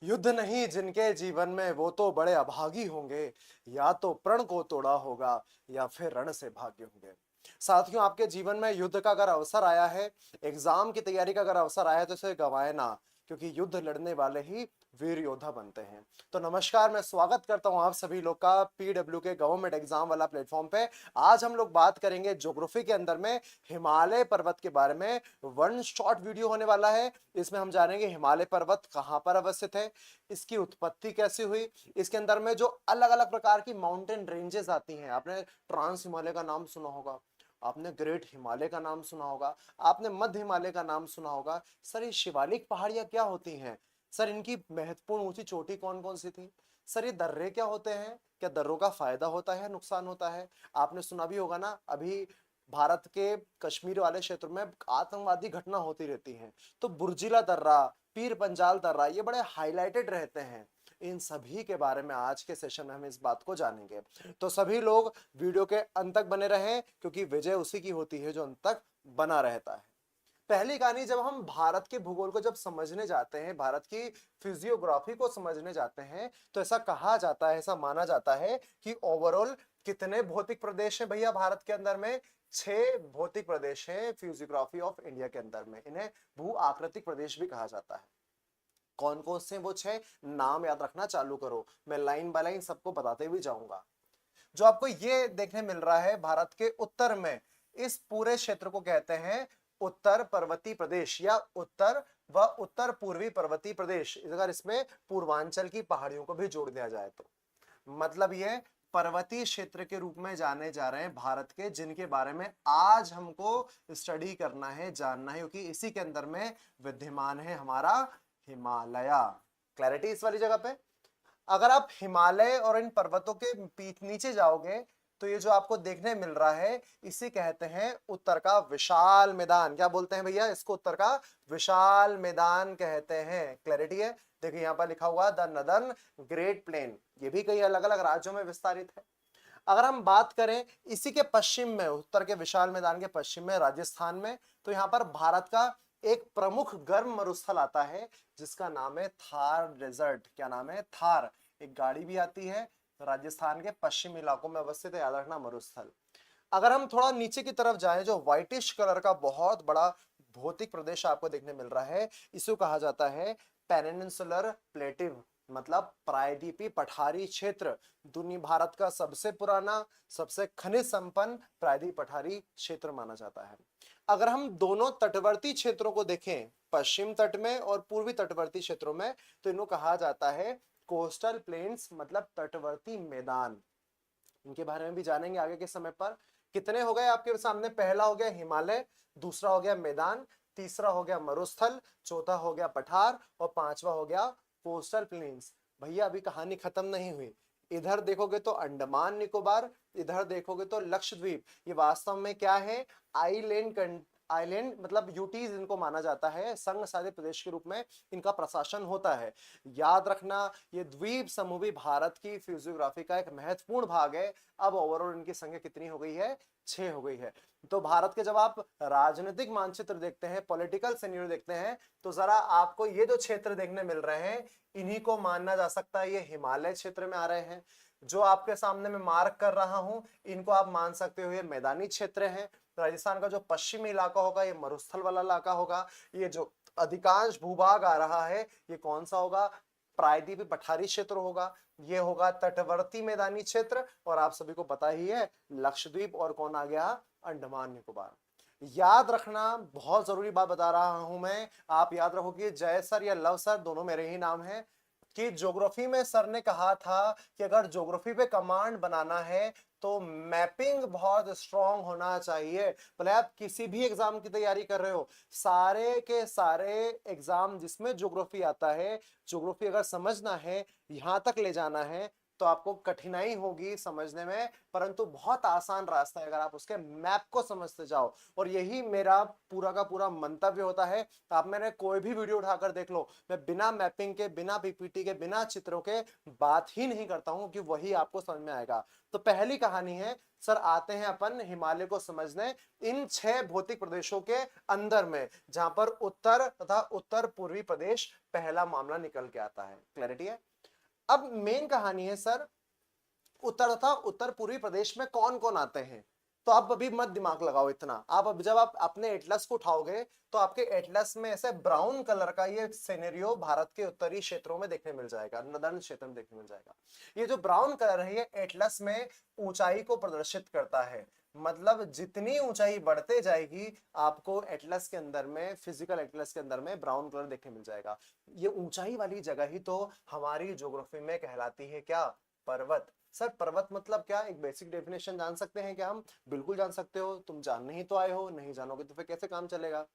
युद्ध नहीं जिनके जीवन में वो तो बड़े अभागी होंगे, या तो प्रण को तोड़ा होगा या फिर रण से भागे होंगे। साथियों, आपके जीवन में युद्ध का अगर अवसर आया है, एग्जाम की तैयारी का अगर अवसर आया है, तो इसे गंवाए ना, क्योंकि युद्ध लड़ने वाले ही वीर योद्धा बनते हैं। तो नमस्कार, मैं स्वागत करता हूं आप सभी लोग का पीडब्ल्यू के गवर्नमेंट एग्जाम वाला प्लेटफॉर्म पे। आज हम लोग बात करेंगे ज्योग्राफी के अंदर में हिमालय पर्वत के बारे में। वन शॉट वीडियो होने वाला है। इसमें हम जानेंगे हिमालय पर्वत कहां पर अवस्थित है, इसकी उत्पत्ति कैसे हुई, इसके अंदर में जो अलग अलग प्रकार की माउंटेन रेंजेस आती हैं। आपने ट्रांस हिमालय का नाम सुना होगा, आपने ग्रेट हिमालय का नाम सुना होगा, आपने मध्य हिमालय का नाम सुना होगा। सर, ये शिवालिक पहाड़ियां क्या होती हैं? सर, इनकी महत्वपूर्ण ऊंची चोटी कौन कौन सी थी? सर, ये दर्रे क्या होते हैं? क्या दर्रों का फायदा होता है, नुकसान होता है? आपने सुना भी होगा ना, अभी भारत के कश्मीर वाले क्षेत्र में आतंकवादी घटना होती रहती हैं, तो बुर्जिला दर्रा, पीर पंजाल दर्रा, ये बड़े हाईलाइटेड रहते हैं। इन सभी के बारे में आज के सेशन में हम इस बात को जानेंगे। तो सभी लोग वीडियो के अंत तक बने रहें, क्योंकि विजय उसी की होती है जो अंत तक बना रहता है। पहली कहानी, जब हम भारत के भूगोल को जब समझने जाते हैं, भारत की फिजियोग्राफी को समझने जाते हैं, तो ऐसा कहा जाता है, ऐसा माना जाता है कि ओवरऑल कितने भौतिक प्रदेश हैं भैया भारत के अंदर में? 6 भौतिक प्रदेश हैं फिजियोग्राफी ऑफ इंडिया के अंदर में। इन्हें भू आकृतिक प्रदेश भी कहा जाता है। कौन कौन से वो 6 नाम याद रखना चालू करो, मैं लाइन बाय लाइन सबको बताते हुए जाऊंगा। जो आपको ये देखने मिल रहा है भारत के उत्तर में, इस पूरे क्षेत्र को कहते हैं उत्तर पर्वतीय प्रदेश या उत्तर व उत्तर पूर्वी पर्वतीय प्रदेश। अगर इसमें पूर्वांचल की पहाड़ियों को भी जोड़ दिया जाए तो मतलब ये पर्वतीय क्षेत्र के रूप में जाने जा रहे हैं भारत के, जिनके बारे में आज हमको स्टडी करना है, जानना है, क्योंकि इसी के अंदर में विद्यमान है हमारा हिमालय। क्लैरिटी इस वाली जगह पे। अगर आप हिमालय और इन पर्वतों के पीठ नीचे जाओगे, तो ये जो आपको देखने मिल रहा है, इसे कहते हैं उत्तर का विशाल मैदान। क्या बोलते हैं भैया इसको? उत्तर का विशाल मैदान कहते हैं। क्लैरिटी है? देखिए यहां पर लिखा हुआ द नदर्न ग्रेट प्लेन, ये भी कई अलग अलग राज्यों में विस्तारित है। अगर हम बात करें इसी के पश्चिम में, उत्तर के विशाल मैदान के पश्चिम में, राजस्थान में, तो यहां पर भारत का एक प्रमुख गर्म मरुस्थल आता है, जिसका नाम है थार डेजर्ट। क्या नाम है? थार। एक गाड़ी भी आती है, राजस्थान के पश्चिमी इलाकों में अवस्थित है, याद रखना, मरुस्थल। अगर हम थोड़ा नीचे की तरफ जाएं, जो व्हाइटिश कलर का बहुत बड़ा भौतिक प्रदेश आपको देखने मिल रहा है, इसे कहा जाता है पेनिनसुलर प्लेटिव, मतलब प्रायद्वीपीय पठारी क्षेत्र। दुनिया भारत का सबसे पुराना, सबसे खनिज संपन्न प्रायद्वीपीय पठारी क्षेत्र माना जाता है। अगर हम दोनों तटवर्ती क्षेत्रों को देखें, पश्चिम तट में और पूर्वी तटवर्ती क्षेत्रों में, तो इनको कहा जाता है कोस्टल प्लेन्स, मतलब तटवर्ती मैदान। इनके बारे में भी जानेंगे आगे के समय पर। कितने हो गए आपके सामने? पहला हो गया हिमालय, दूसरा हो गया मैदान, तीसरा हो गया मरुस्थल, चौथा हो गया पठार और पांचवा हो गया कोस्टल प्लेन्स। भैया अभी कहानी खत्म नहीं हुई। इधर देखोगे तो अंडमान निकोबार, इधर देखोगे तो लक्षद्वीप। ये वास्तव में क्या है? आइलैंड। आइलैंड मतलब यूटीज इनको माना जाता है, संघ शासित प्रदेश के रूप में इनका प्रशासन होता है। याद रखना, ये द्वीप समूह भी भारत की फिजियोग्राफी का एक महत्वपूर्ण भाग है। अब ओवरऑल इनकी संख्या कितनी हो गई है? 6 हो गई है। तो भारत के जब आप राजनीतिक मानचित्र देखते हैं, पॉलिटिकल सिनेरियो देखते हैं, तो जरा आपको ये जो क्षेत्र देखने मिल रहे हैं, इन्हीं को मानना जा सकता है ये हिमालय क्षेत्र में आ रहे हैं। जो आपके सामने मैं मार्क कर रहा हूं, इनको आप मान सकते हो ये मैदानी क्षेत्र है। राजस्थान का जो पश्चिमी इलाका होगा, ये मरुस्थल वाला इलाका होगा। ये जो अधिकांश भूभाग आ रहा है, ये कौन सा होगा? प्रायद्वीपीय पठारी क्षेत्र होगा। ये होगा तटवर्ती मैदानी क्षेत्र, और आप सभी को पता ही है लक्षद्वीप और कौन आ गया? अंडमान निकोबार। याद रखना, बहुत जरूरी बात बता रहा हूं मैं, आप याद रखो कि जय सर या लव सर दोनों मेरे ही नाम हैं। कि ज्योग्राफी में सर ने कहा था कि अगर ज्योग्राफी पे कमांड बनाना है तो मैपिंग बहुत स्ट्रांग होना चाहिए। भले आप किसी भी एग्जाम की तैयारी कर रहे हो, सारे के सारे एग्जाम जिसमें ज्योग्राफी आता है, ज्योग्राफी अगर समझना है, यहां तक ले जाना है, तो आपको कठिनाई होगी समझने में, परंतु बहुत आसान रास्ता है अगर आप उसके मैप को समझते जाओ। और यही मेरा पूरा का पूरा मंतव्य होता है। तो आप मैंने कोई भी वीडियो उठाकर देख लो, मैं बिना मैपिंग के, बिना पीपीटी के, बिना चित्रों के बात ही नहीं करता हूं कि वही आपको समझ में आएगा। तो पहली कहानी है सर, आते हैं अपन हिमालय को समझने इन 6 भौतिक प्रदेशों के अंदर में, जहां पर उत्तर तथा उत्तर पूर्वी प्रदेश पहला मामला निकल के आता है। क्लैरिटी है? अब मेन कहानी है सर, उत्तर तथा उत्तर पूर्वी प्रदेश में कौन कौन आते हैं। तो आप अभी मत दिमाग लगाओ इतना, आप अब जब आप अपने एटलस को उठाओगे तो आपके एटलस में ऐसे ब्राउन कलर का ये सिनेरियो भारत के उत्तरी क्षेत्रों में देखने मिल जाएगा, नदर्न क्षेत्र में देखने मिल जाएगा। ये जो ब्राउन कलर है ये एटलस में ऊंचाई को प्रदर्शित करता है। मतलब जितनी ऊंचाई बढ़ते जाएगी आपको एटलस के अंदर में, फिजिकल एटलस के अंदर में ब्राउन कलर देखने मिल जाएगा। ये ऊंचाई वाली जगह ही तो हमारी ज्योग्राफी में कहलाती है क्या? पर्वत। सर पर्वत मतलब क्या? एक बेसिक डेफिनेशन जान सकते हैं क्या हम? बिल्कुल जान सकते हो, तुम जानने ही तो आए हो, नहीं जानोगे तो फिर कैसे काम चलेगा।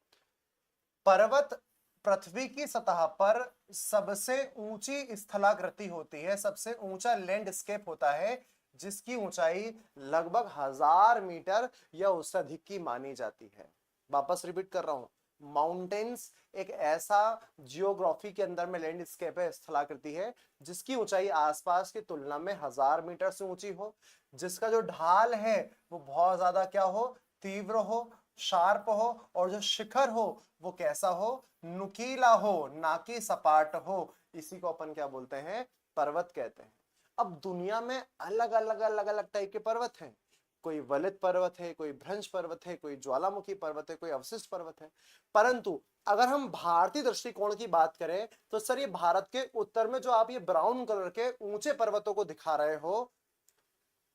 पर्वत पृथ्वी की सतह पर सबसे ऊंची स्थलाकृति होती है, सबसे ऊंचा लैंडस्केप होता है, जिसकी ऊंचाई लगभग 1000 मीटर या उससे अधिक की मानी जाती है। वापस रिपीट कर रहा हूं, माउंटेन्स एक ऐसा जियोग्राफी के अंदर में लैंडस्केप है, स्थलाकृति है, जिसकी ऊंचाई आसपास की तुलना में 1000 मीटर से ऊंची हो, जिसका जो ढाल है वो बहुत ज्यादा क्या हो? तीव्र हो, शार्प हो, और जो शिखर हो वो कैसा हो? नुकीला हो, ना कि सपाट हो। इसी को अपन क्या बोलते हैं? पर्वत कहते हैं। अब दुनिया में अलग अलग अलग अलग टाइप के पर्वत हैं। कोई वलित पर्वत है, कोई भ्रंश पर्वत है, कोई ज्वालामुखी पर्वत है, कोई अवशिष्ट पर्वत है। परंतु अगर हम भारतीय दृष्टिकोण की बात करें तो सर ये भारत के उत्तर में जो आप ये ब्राउन कलर के ऊंचे पर्वतों को दिखा रहे हो,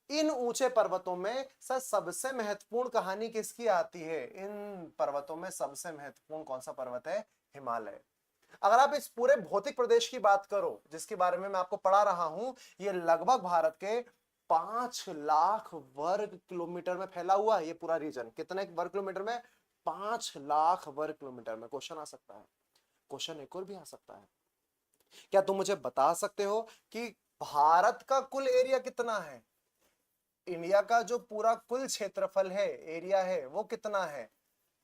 इन ऊंचे पर्वतों में सर सबसे महत्वपूर्ण कहानी किसकी आती है? इन पर्वतों में सबसे महत्वपूर्ण कौन सा पर्वत है? हिमालय। अगर आप इस पूरे भौतिक प्रदेश की बात करो जिसके बारे में मैं आपको पढ़ा रहा हूं, ये लगभग भारत के 5 लाख वर्ग किलोमीटर में फैला हुआ है। ये पूरा रीजन कितने वर्ग किलोमीटर में? 5 लाख वर्ग किलोमीटर में। क्वेश्चन आ सकता है, क्वेश्चन एक और भी आ सकता है, क्या तुम मुझे बता सकते हो कि भारत का कुल एरिया कितना है? इंडिया का जो पूरा कुल क्षेत्रफल है, एरिया है, वो कितना है?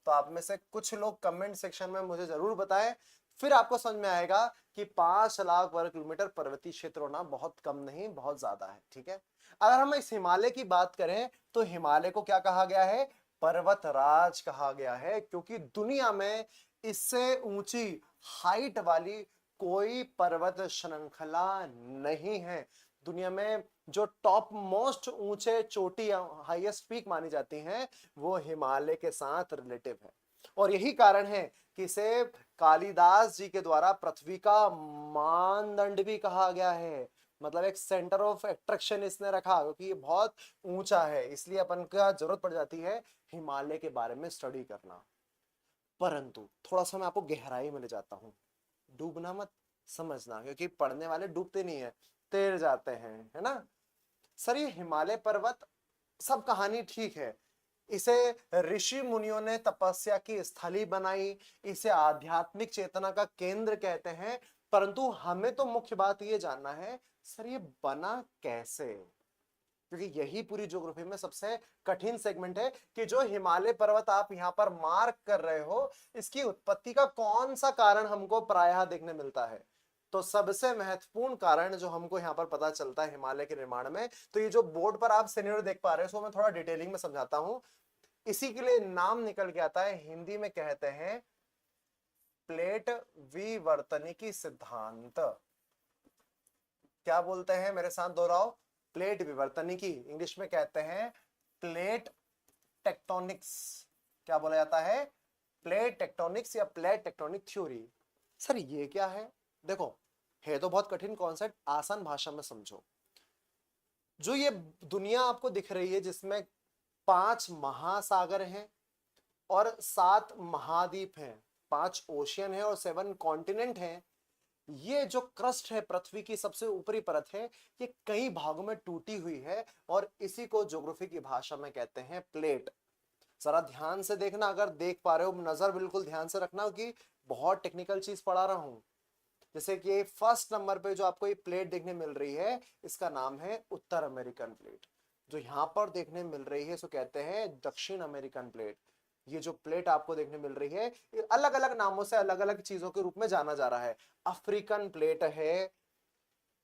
तो आप में से कुछ लोग कमेंट सेक्शन में मुझे जरूर बताएं, फिर आपको समझ में आएगा कि 5 लाख वर्ग किलोमीटर पर्वतीय क्षेत्र होना बहुत कम नहीं, बहुत ज्यादा है। ठीक है, अगर हम इस हिमालय की बात करें तो हिमालय को क्या कहा गया है? पर्वत राज कहा गया है, क्योंकि दुनिया में इससे ऊंची हाइट वाली कोई पर्वत श्रृंखला नहीं है। दुनिया में जो टॉप मोस्ट ऊंचे चोटी, हाईएस्ट पीक मानी जाती हैं, वो हिमालय के साथ रिलेटिव है। और यही कारण है कि इसे कालिदास जी के द्वारा पृथ्वी का मानदंड भी कहा गया है। मतलब एक सेंटर ऑफ अट्रैक्शन इसने रखा, क्योंकि ये बहुत ऊंचा है, इसलिए अपन का जरूरत पड़ जाती है हिमालय के बारे में स्टडी करना। परंतु थोड़ा सा मैं आपको गहराई में ले जाता हूं, डूबना मत, समझना, क्योंकि पढ़ने वाले डूबते नहीं है, तैर जाते हैं, है ना। सर ये हिमालय पर्वत, सब कहानी ठीक है, इसे ऋषि मुनियों ने तपस्या की स्थली बनाई, इसे आध्यात्मिक चेतना का केंद्र कहते हैं, परंतु हमें तो मुख्य बात ये जानना है सर ये बना कैसे, क्योंकि यही पूरी ज्योग्राफी में सबसे कठिन सेगमेंट है कि जो हिमालय पर्वत आप यहां पर मार्क कर रहे हो, इसकी उत्पत्ति का कौन सा कारण हमको प्रायः देखने मिलता है। तो सबसे महत्वपूर्ण कारण जो हमको यहाँ पर पता चलता है हिमालय के निर्माण में, तो ये जो बोर्ड पर आप सिनेरियो देख पा रहे हो, सो मैं थोड़ा डिटेलिंग में समझाता हूं। इसी के लिए नाम निकल के आता है, हिंदी में कहते हैं प्लेट विवर्तनिकी सिद्धांत। क्या बोलते हैं? मेरे साथ दोहराओ, प्लेट विवर्तनिकी। इंग्लिश में कहते हैं प्लेट टेक्टोनिक्स। क्या बोला जाता है? प्लेट टेक्टोनिक्स या प्लेट टेक्टोनिक थ्योरी। सर ये क्या है? देखो, है तो बहुत कठिन कॉन्सेप्ट, आसान भाषा में समझो। जो ये दुनिया आपको दिख रही है जिसमें 5 महासागर हैं और 7 महाद्वीप हैं, 5 ओशियन है और 7 कॉन्टिनेंट हैं, ये जो क्रस्ट है, पृथ्वी की सबसे ऊपरी परत है, ये कई भागों में टूटी हुई है और इसी को ज्योग्राफी की भाषा में कहते हैं प्लेट। जरा ध्यान से देखना, अगर देख पा रहे हो, नजर बिल्कुल ध्यान से रखना कि बहुत टेक्निकल चीज पढ़ा रहा हूं। जैसे कि फर्स्ट नंबर पे जो आपको ये प्लेट देखने मिल रही है, इसका नाम है उत्तर अमेरिकन प्लेट। जो यहाँ पर देखने मिल रही है इसको कहते हैं दक्षिण अमेरिकन प्लेट। ये जो प्लेट आपको देखने मिल रही है, ये अलग अलग नामों से अलग अलग चीजों के रूप में जाना जा रहा है। अफ्रीकन प्लेट है,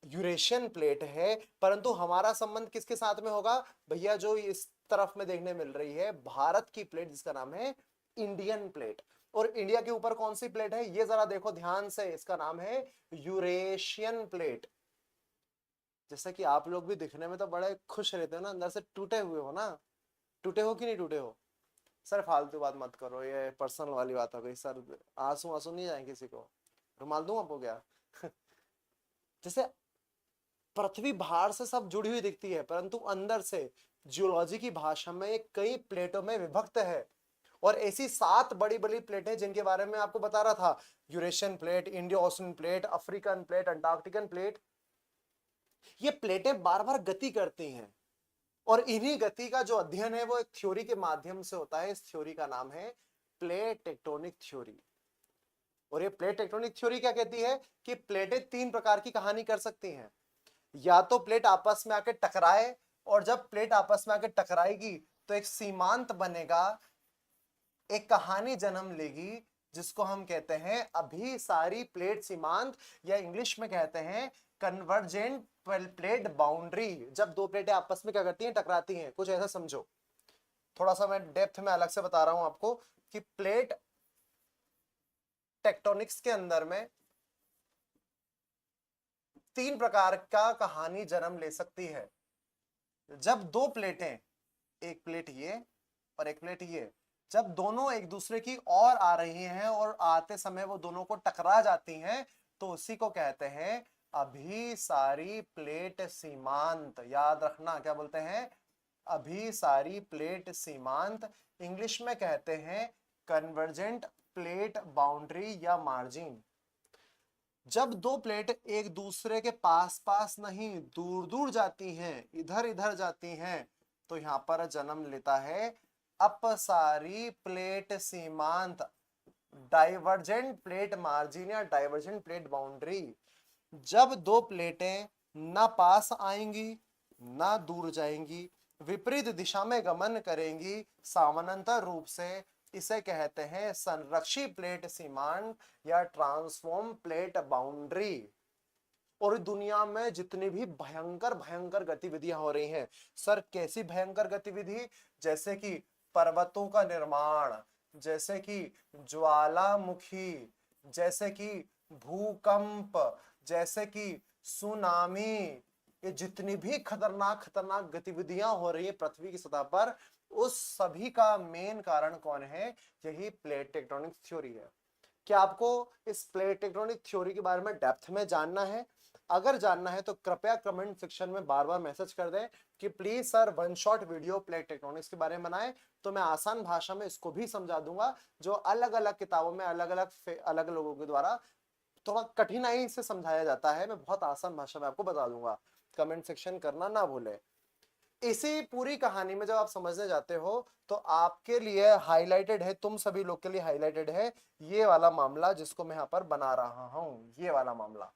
यूरेशियन प्लेट है, परंतु हमारा संबंध किसके साथ में होगा भैया? जो इस तरफ में देखने मिल रही है भारत की प्लेट, जिसका नाम है इंडियन प्लेट। और इंडिया के ऊपर कौन सी प्लेट है ये जरा देखो ध्यान से, इसका नाम है यूरेशियन प्लेट। जैसे कि आप लोग भी दिखने में तो बड़े खुश रहते हो ना, अंदर से टूटे हुए हो ना, टूटे हो कि नहीं टूटे हो? सर फालतू बात मत करो, ये पर्सनल वाली बात हो गई सर, आंसू आंसू नहीं जाए किसी को, रुमाल दूं आपको क्या? जैसे पृथ्वी बाहर से सब जुड़ी हुई दिखती है, परंतु अंदर से जियोलॉजी की भाषा में ये कई प्लेटों में विभक्त है। और ऐसी 7 बड़ी बड़ी प्लेटें जिनके बारे में आपको बता रहा था, Eurasian plate, Indo ocean plate, African plate, Antarctican plate. ये प्लेटें बार बार गति करती हैं और इन्हीं गति का जो अध्ययन है वो एक थ्योरी के माध्यम से होता है। इस थ्योरी का नाम है प्लेट टेक्टोनिक थ्योरी। और ये प्लेट टेक्टोनिक थ्योरी क्या कहती है कि प्लेटें 3 प्रकार की कहानी कर सकती हैं। या तो प्लेट आपस में आके टकराए, और जब प्लेट आपस में आके टकराएगी तो एक सीमांत बनेगा, एक कहानी जन्म लेगी जिसको हम कहते हैं अभिसारी प्लेट सीमांत, या इंग्लिश में कहते हैं कन्वर्जेंट प्लेट बाउंड्री। जब दो प्लेटें आपस में क्या करती हैं, टकराती हैं। कुछ ऐसा समझो, थोड़ा सा मैं डेप्थ में अलग से बता रहा हूं आपको कि प्लेट टेक्टोनिक्स के अंदर में 3 प्रकार का कहानी जन्म ले सकती है। जब दो प्लेटें, एक प्लेट ये और एक प्लेट ये, जब दोनों एक दूसरे की ओर आ रही हैं और आते समय वो दोनों को टकरा जाती हैं, तो उसी को कहते हैं अभिसारी प्लेट सीमांत। याद रखना, क्या बोलते हैं? अभिसारी प्लेट सीमांत। इंग्लिश में कहते हैं कन्वर्जेंट प्लेट बाउंड्री या मार्जिन। जब दो प्लेट एक दूसरे के पास पास नहीं, दूर दूर जाती हैं, इधर इधर जाती हैं, तो यहां पर जन्म लेता है अपसारी प्लेट सीमांत, डाइवर्जेंट प्लेट मार्जिन या डाइवर्जेंट प्लेट बाउंड्री। जब दो प्लेटें ना पास आएंगी ना दूर जाएंगी, विपरीत दिशा में गमन करेंगी समानांतर रूप से, इसे कहते हैं संरक्षी प्लेट सीमांत या ट्रांसफॉर्म प्लेट बाउंड्री। और दुनिया में जितनी भी भयंकर भयंकर गतिविधियां हो रही हैं, सर कैसी भयंकर गतिविधि? जैसे कि पर्वतों का निर्माण, जैसे कि ज्वालामुखी, जैसे कि भूकंप, जैसे कि सुनामी, ये जितनी भी खतरनाक खतरनाक गतिविधियां हो रही है पृथ्वी की सतह पर, उस सभी का मेन कारण कौन है? यही प्लेट टेक्टोनिक थ्योरी है। क्या आपको इस प्लेट टेक्टोनिक थ्योरी के बारे में डेप्थ में जानना है? अगर जानना है तो कृपया कमेंट सेक्शन में बार बार मैसेज कर दें कि please sir 1 shot video plate tectonics के बारे में बनाएं, तो मैं आसान भाषा में इसको भी समझा दूंगा, जो अलग अलग किताबों में अलग अलग लोगों के द्वारा थोड़ा कठिनाई से समझाया जाता है, मैं बहुत आसान भाषा में आपको बता दूंगा। कमेंट सेक्शन करना ना भूले। इसी पूरी कहानी में जब आप समझने जाते हो तो आपके लिए हाईलाइटेड है, तुम सभी लोग के लिए हाईलाइटेड है ये वाला मामला जिसको मैं यहां पर बना रहा हूं, ये वाला मामला,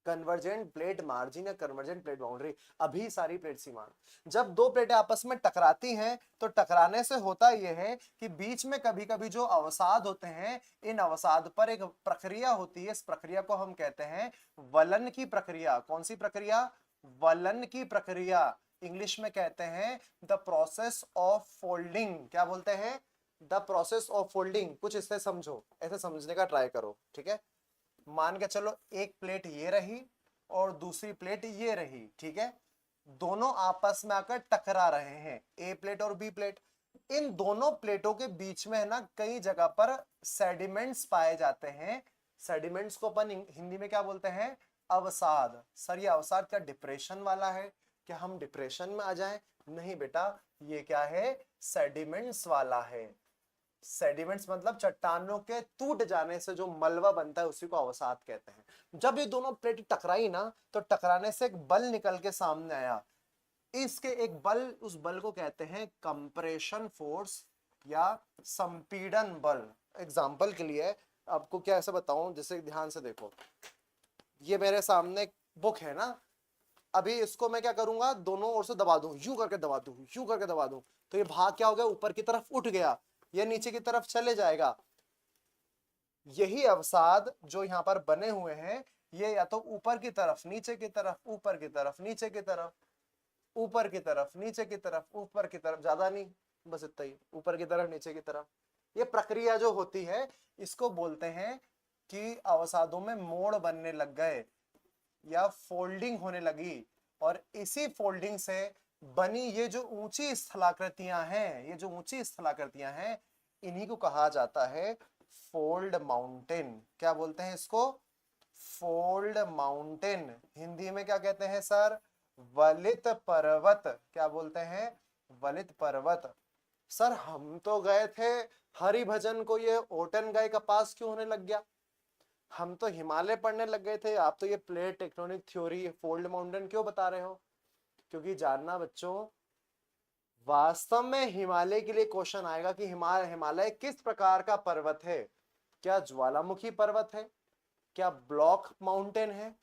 कन्वर्जेंट प्लेट मार्जिन या कन्वर्जेंट प्लेट बाउंड्री, अभिसारी प्लेट सीमांत। जब दो प्लेटें आपस में टकराती हैं तो टकराने से होता यह है कि बीच में कभी कभी जो अवसाद होते हैं, इन अवसाद पर एक प्रक्रिया होती है। इस प्रक्रिया को हम कहते हैं वलन की प्रक्रिया। कौन सी प्रक्रिया? वलन की प्रक्रिया। इंग्लिश में कहते हैं द प्रोसेस ऑफ फोल्डिंग। क्या बोलते हैं? The process of folding. कुछ इससे समझो, ऐसे समझने का ट्राई करो, ठीक है? मान के चलो एक प्लेट ये रही और दूसरी प्लेट ये रही, ठीक है? दोनों आपस में आकर टकरा रहे हैं, ए प्लेट और बी प्लेट। इन दोनों प्लेटों के बीच में है ना, कई जगह पर सेडिमेंट्स पाए जाते हैं। सेडिमेंट्स को अपन हिंदी में क्या बोलते हैं? अवसाद। सर ये अवसाद क्या डिप्रेशन वाला है? क्या हम डिप्रेशन में आ जाएं? नहीं बेटा, ये क्या है? सेडिमेंट्स वाला है। सेडिमेंट्स मतलब चट्टानों के टूट जाने से जो मलबा बनता है उसी को अवसाद कहते हैं। जब ये दोनों प्लेट टकराई ना, तो टकराने से एक बल निकल के सामने आया। इसके एक बल, उस बल को कहते हैं कंप्रेशन फोर्स या संपीड़न बल। एग्जाम्पल के लिए आपको क्या ऐसे बताऊं, जैसे ध्यान से देखो, ये मेरे सामने बुक है ना, अभी इसको मैं क्या करूंगा, दोनों ओर से दबा दूं, यूं करके दबा दूं, यूं करके दबा दूं, तो ये भाग क्या हो गया, ऊपर की तरफ उठ गया, ये नीचे की तरफ चले जाएगा। यही अवसाद जो यहाँ पर बने हुए हैं, ये या तो ऊपर की तरफ नीचे की तरफ, ऊपर की तरफ नीचे की तरफ, ऊपर की तरफ नीचे की तरफ, ऊपर की तरफ, ज्यादा नहीं, बस इतना ही, ऊपर की तरफ नीचे की तरफ। ये प्रक्रिया जो होती है, इसको बोलते हैं कि अवसादों में मोड़ बनने लग गए या फोल्डिंग होने लगी। और इसी फोल्डिंग से बनी ये जो ऊंची स्थलाकृतियां हैं, ये जो ऊंची स्थलाकृतियां हैं, इन्हीं को कहा जाता है फोल्ड माउंटेन। क्या बोलते हैं इसको, फोल्ड माउंटेन। हिंदी में क्या कहते हैं सर, वलित पर्वत। क्या बोलते हैं, वलित पर्वत। सर हम तो गए थे हरिभजन को, ये ओटन गए कपास क्यों होने लग गया, हम तो हिमालय पढ़ने लग गए थे, आप तो ये plate tectonic theory, fold mountain क्यों बता रहे हो। क्योंकि जानना बच्चों, वास्तव में हिमालय के लिए क्वेश्चन आएगा कि हिमालय किस प्रकार का पर्वत है, क्या ज्वालामुखी पर्वत है, क्या ब्लॉक माउंटेन है,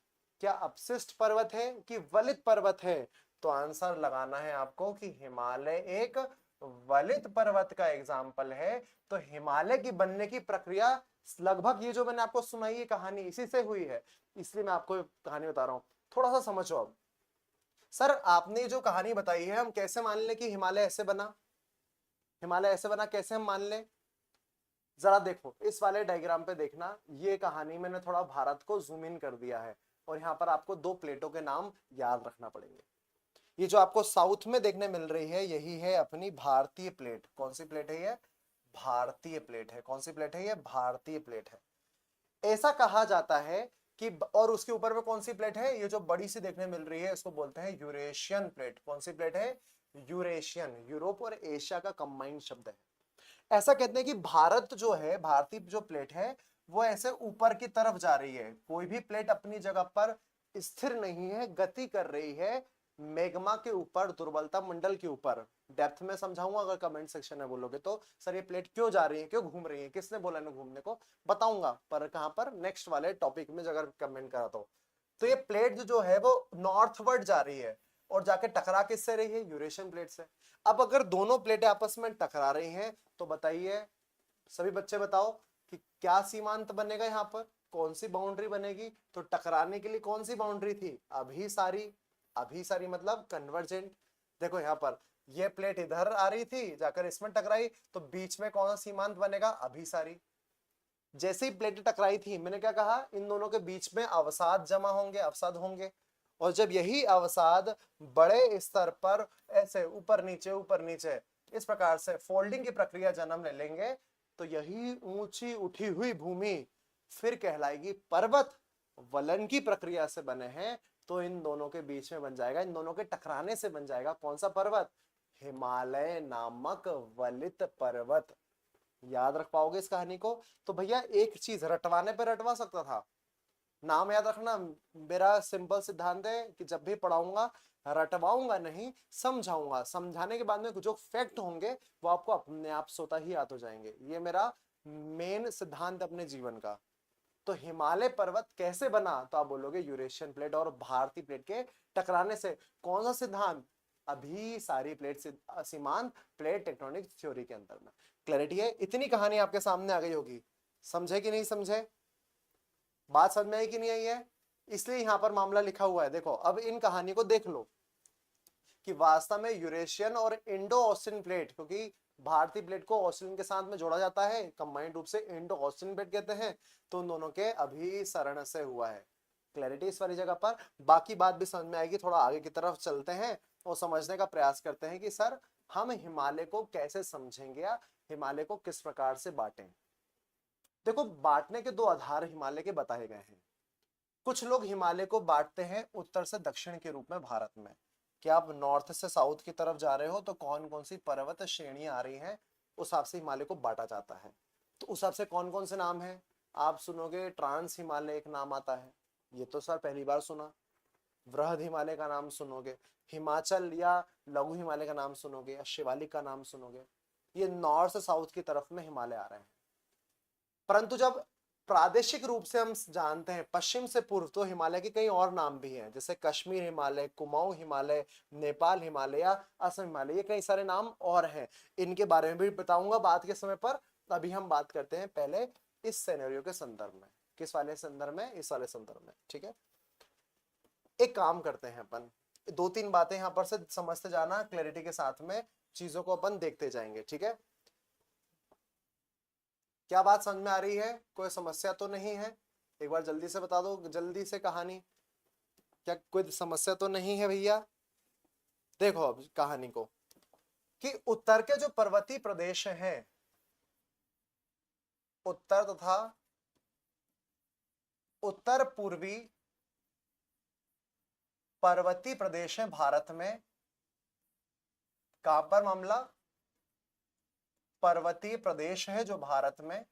क्या अपशिष्ट पर्वत है, कि वलित पर्वत है। तो आंसर लगाना है आपको कि हिमालय एक वलित पर्वत का एग्जाम्पल है। तो हिमालय की बनने की प्रक्रिया लगभग ये जो मैंने आपको सुनाई है कहानी, इसी से हुई है, इसलिए मैं आपको कहानी बता रहा हूं, थोड़ा सा समझो। अब सर आपने जो कहानी बताई है, हम कैसे मान लें कि हिमालय ऐसे बना, हिमालय ऐसे बना, कैसे हम मान लें, जरा देखो इस वाले डायग्राम पे देखना, ये कहानी मैंने थोड़ा भारत को जूम इन कर दिया है, और यहाँ पर आपको दो प्लेटों के नाम याद रखना पड़ेंगे। ये जो आपको साउथ में देखने मिल रही है, यही है अपनी भारतीय प्लेट। कौन सी प्लेट है ये, भारतीय प्लेट है। कौन सी प्लेट है ये, भारतीय प्लेट है। ऐसा कहा जाता है कि, और उसके ऊपर में कौन सी प्लेट है, ये जो बड़ी सी देखने मिल रही है, इसको बोलते हैं यूरेशियन प्लेट। कौन सी प्लेट है, यूरेशियन, यूरोप और एशिया का कंबाइंड शब्द है। ऐसा कहते हैं कि भारत जो है, भारतीय जो प्लेट है, वो ऐसे ऊपर की तरफ जा रही है, कोई भी प्लेट अपनी जगह पर स्थिर नहीं है, गति कर रही है मैग्मा के ऊपर, दुर्बलता मंडल के ऊपर। डेप्थ में समझाऊंगा, अगर कमेंट सेक्शन में बोलोगे तो, सर ये प्लेट क्यों जा रही है, क्यों घूम रही है, किसने बोला ना घूमने को, बताऊंगा, पर कहां पर, नेक्स्ट वाले टॉपिक में अगर कमेंट करा तो ये प्लेट जो है वो नॉर्थवर्ड जा रही है, और जाके टकरा किससे रही है, यूरेशियन प्लेट से। अब अगर दोनों प्लेटें आपस में टकरा रही हैं, तो बताइए सभी बच्चे बताओ कि क्या सीमांत बनेगा, यहाँ पर कौन सी बाउंड्री बनेगी। तो टकराने के लिए कौन सी बाउंड्री थी, अभिसारी। अभिसारी मतलब कन्वर्जेंट। देखो यहाँ पर ये प्लेट इधर आ रही थी, जाकर इसमें टकराई, तो बीच में कौन सा सीमांत बनेगा, अभिसारी। जैसे ही प्लेटें टकराई थी, मैंने क्या कहा, इन दोनों के बीच में अवसाद जमा होंगे, अवसाद होंगे। और जब यही अवसाद बड़े स्तर पर ऐसे ऊपर नीचे इस प्रकार से फोल्डिंग की प्रक्रिया जन्म ले लेंगे, तो यही ऊंची उठी हुई भूमि फिर कहलाएगी पर्वत। वलन की प्रक्रिया से बने हैं, तो इन दोनों के बीच में बन जाएगा, इन दोनों के टकराने से बन जाएगा कौन सा पर्वत, हिमालय नामक वलित पर्वत। याद रख पाओगे इस कहानी को। तो भैया एक चीज रटवाने पे रटवा सकता था, नाम याद रखना। मेरा सिंपल सिद्धांत है कि जब भी पढ़ाऊंगा, रटवाऊंगा नहीं, समझाऊंगा, समझाने के बाद में जो फैक्ट होंगे वो आपको अपने आप स्वतः ही याद हो जाएंगे। ये मेरा मेन सिद्धांत अपने जीवन का। तो हिमालय पर्वत कैसे बना, तो आप बोलोगे यूरेशियन प्लेट और भारतीय प्लेट के टकराने से। कौन सा सिद्धांत, अभी सारी प्लेट से सीमांत प्लेट टेक्टोनिक थ्योरी के अंदर में। क्लैरिटी है, इतनी कहानी आपके सामने आ गई होगी, समझे कि नहीं समझे, बात समझ में आई कि नहीं आई है, इसलिए यहां पर मामला लिखा हुआ है। देखो अब इन कहानी को देख लो कि वास्तव में यूरेशियन और इंडो ऑस्ट्रियन प्लेट, क्योंकि भारतीय प्लेट को ऑस्ट्रेलियन के साथ में जोड़ा जाता है, कंबाइंड रूप से इंडो ऑस्ट्रियन प्लेट कहते हैं, तो उन दोनों के अभिसरण से हुआ है। क्लैरिटी इस वाली जगह पर, बाकी बात भी समझ में आएगी, थोड़ा आगे की तरफ चलते हैं और समझने का प्रयास करते हैं कि सर हम हिमालय को कैसे समझेंगे या हिमालय को किस प्रकार से बांटें। देखो बांटने के दो आधार हिमालय के बताए गए हैं। कुछ लोग हिमालय को बांटते हैं उत्तर से दक्षिण के रूप में भारत में, कि आप नॉर्थ से साउथ की तरफ जा रहे हो तो कौन कौन सी पर्वत श्रेणियां आ रही हैं, उस हिसाब से हिमालय को बांटा जाता है। तो उस हिसाब से कौन कौन से नाम हैं, आप सुनोगे ट्रांस हिमालय एक नाम आता है, ये तो सर पहली बार सुना। वृहद हिमालय का नाम सुनोगे, हिमाचल या लघु हिमालय का नाम सुनोगे, या शिवालिक का नाम सुनोगे। ये नॉर्थ से साउथ की तरफ में हिमालय आ रहे हैं। परंतु जब प्रादेशिक रूप से हम जानते हैं पश्चिम से पूर्व तो हिमालय के कई और नाम भी हैं, जैसे कश्मीर हिमालय, कुमाऊं हिमालय, नेपाल हिमालय या असम हिमालय, ये कई सारे नाम और हैं। इनके बारे में भी बताऊंगा बाद के समय पर। अभी हम बात करते हैं पहले इस सिनेरियो के संदर्भ में। किस वाले संदर्भ में? इस वाले संदर्भ में। ठीक है, एक काम करते हैं अपन, दो तीन बातें यहां पर से समझते जाना, क्लैरिटी के साथ में चीजों को अपन देखते जाएंगे। ठीक है, क्या बात समझ में आ रही है? कोई समस्या तो नहीं है? एक बार जल्दी से बता दो, जल्दी से कहानी, क्या कोई समस्या तो नहीं है भैया? देखो अब कहानी को, कि उत्तर के जो पर्वतीय प्रदेश हैं, उत्तर तथा उत्तर पूर्वी पर्वतीय प्रदेश है भारत में। कहां पर मामला? पर्वतीय प्रदेश है जो भारत में,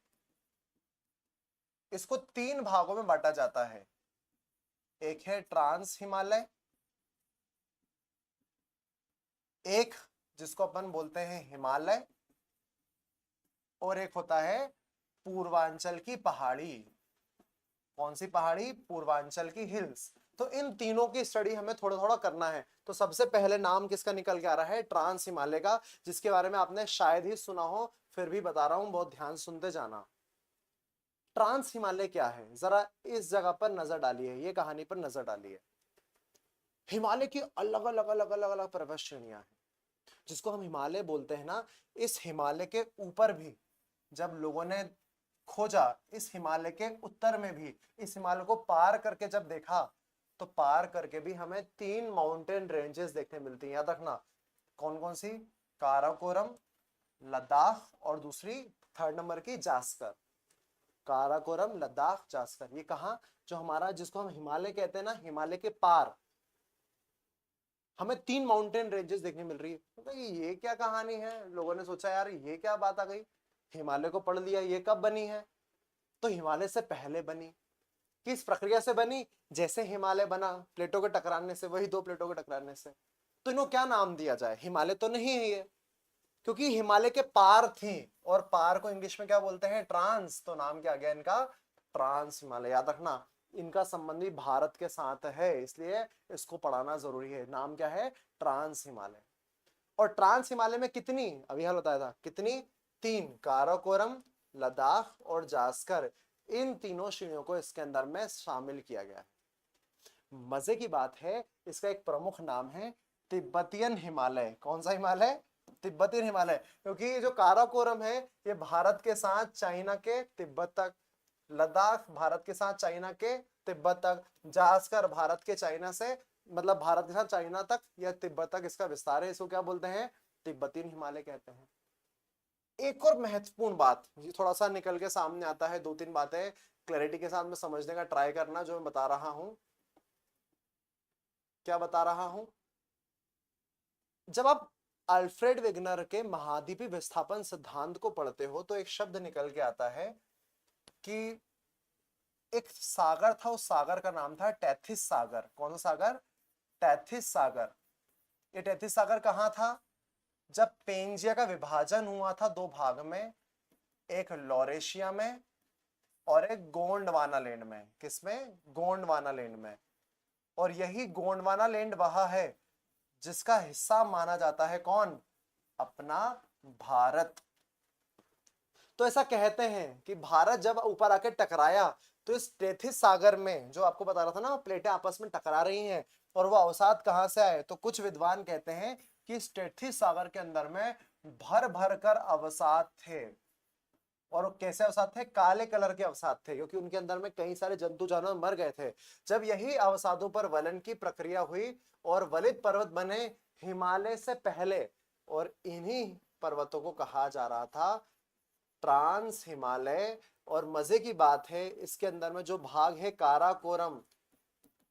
इसको तीन भागों में बांटा जाता है। एक है ट्रांस हिमालय, एक जिसको अपन बोलते हैं हिमालय, और एक होता है पूर्वांचल की पहाड़ी। कौन सी पहाड़ी? पूर्वांचल की हिल्स। तो इन तीनों की स्टडी हमें थोड़ा थोड़ा करना है। तो सबसे पहले नाम किसका निकल के आ रहा है? ट्रांस हिमालय का, जिसके बारे में आपने शायद ही सुना हो, फिर भी बता रहा हूं, बहुत ध्यान सुनते जाना। ट्रांस हिमालय क्या है, जरा इस जगह पर नजर डालिए, ये कहानी पर नजर डालिए। हिमालय की अलग अलग अलग अलग अलग पर्वत श्रेणियां हैं, जिसको हम हिमालय बोलते हैं ना। इस हिमालय के ऊपर भी जब लोगों ने खोजा, इस हिमालय के उत्तर में भी, इस हिमालय को पार करके जब देखा, तो पार करके भी हमें तीन माउंटेन रेंजेस देखने मिलती हैं। याद रखना, कौन कौन सी? काराकोरम, लद्दाख, और दूसरी थर्ड नंबर की जास्कर। काराकोरम, लद्दाख, जास्कर। ये कहा जो हमारा, जिसको हम हिमालय कहते हैं ना, हिमालय के पार हमें तीन माउंटेन रेंजेस देखने मिल रही है। तो ये क्या कहानी है? लोगों ने सोचा यार ये क्या बात आ गई, हिमालय को पढ़ लिया, ये कब बनी है? तो हिमालय से पहले बनी। किस प्रक्रिया से बनी? जैसे हिमालय बना, प्लेटों के टकराने से, वही दो प्लेटों के टकराने से। तो इन्हों क्या नाम दिया जाए? हिमालय तो नहीं है ये, क्योंकि हिमालय के पार थी, और पार को इंग्लिश में क्या बोलते हैं? ट्रांस। तो नाम क्या आ गया इनका? ट्रांस हिमालय। याद रखना, इनका संबंध भी भारत के साथ है, इसलिए इसको पढ़ाना जरूरी है। नाम क्या है? ट्रांस हिमालय। और ट्रांस हिमालय में कितनी, अभी हाल बताया था कितनी? तीन, काराकोरम, लद्दाख और जास्कर। इन तीनों श्रेणियों को इसके अंदर में शामिल किया गया है। मजे की बात है, इसका एक प्रमुख नाम है तिब्बतियन हिमालय। कौन सा हिमालय? तिब्बतियन हिमालय। क्योंकि जो काराकोरम है ये भारत के साथ चाइना के तिब्बत तक, लद्दाख भारत के साथ चाइना के तिब्बत तक, जास्कर भारत के चाइना से, मतलब भारत के साथ चाइना तक या तिब्बत तक इसका विस्तार है। इसको क्या बोलते हैं? तिब्बतियन हिमालय कहते हैं। एक और महत्वपूर्ण बात, ये थोड़ा सा निकल के सामने आता है, दो तीन बातें क्लैरिटी के साथ में समझने का ट्राई करना, जो मैं बता रहा हूं। क्या बता रहा हूं? जब आप अल्फ्रेड वेगनर के महाद्वीपीय विस्थापन सिद्धांत को पढ़ते हो, तो एक शब्द निकल के आता है कि एक सागर था, उस सागर का नाम था टैथिस सागर। कौन सा सागर? टैथिस सागर। ये टैथिस सागर कहाँ था? जब पेंजिया का विभाजन हुआ था दो भाग में, एक लॉरेशिया में और एक गोंडवाना लैंड में। किसमें? गोंडवाना लैंड में। और यही गोंडवाना लैंड वह है जिसका हिस्सा माना जाता है कौन? अपना भारत। तो ऐसा कहते हैं कि भारत जब ऊपर आके टकराया, तो इस टेथिस सागर में, जो आपको बता रहा था ना, प्लेटें आपस में टकरा रही हैं, और वो अवसाद कहां से आए? तो कुछ विद्वान कहते हैं कि इस टेथिस सागर के अंदर में भर भर कर अवसाद थे। और कैसे अवसाद थे? काले कलर के अवसाद थे, क्योंकि उनके अंदर में कई सारे जंतु जानवर मर गए थे। जब यही अवसादों पर वलन की प्रक्रिया हुई और वलित पर्वत बने हिमालय से पहले, और इन्हीं पर्वतों को कहा जा रहा था ट्रांस हिमालय। और मजे की बात है, इसके अंदर में जो भाग है काराकोरम,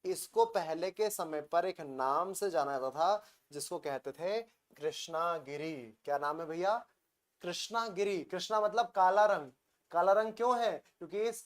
इसको पहले के समय पर एक नाम से जाना जाता था, जिसको कहते थे कृष्णागिरी। क्या नाम है भैया? कृष्णागिरी। कृष्णा मतलब काला रंग। काला रंग क्यों है? क्योंकि इस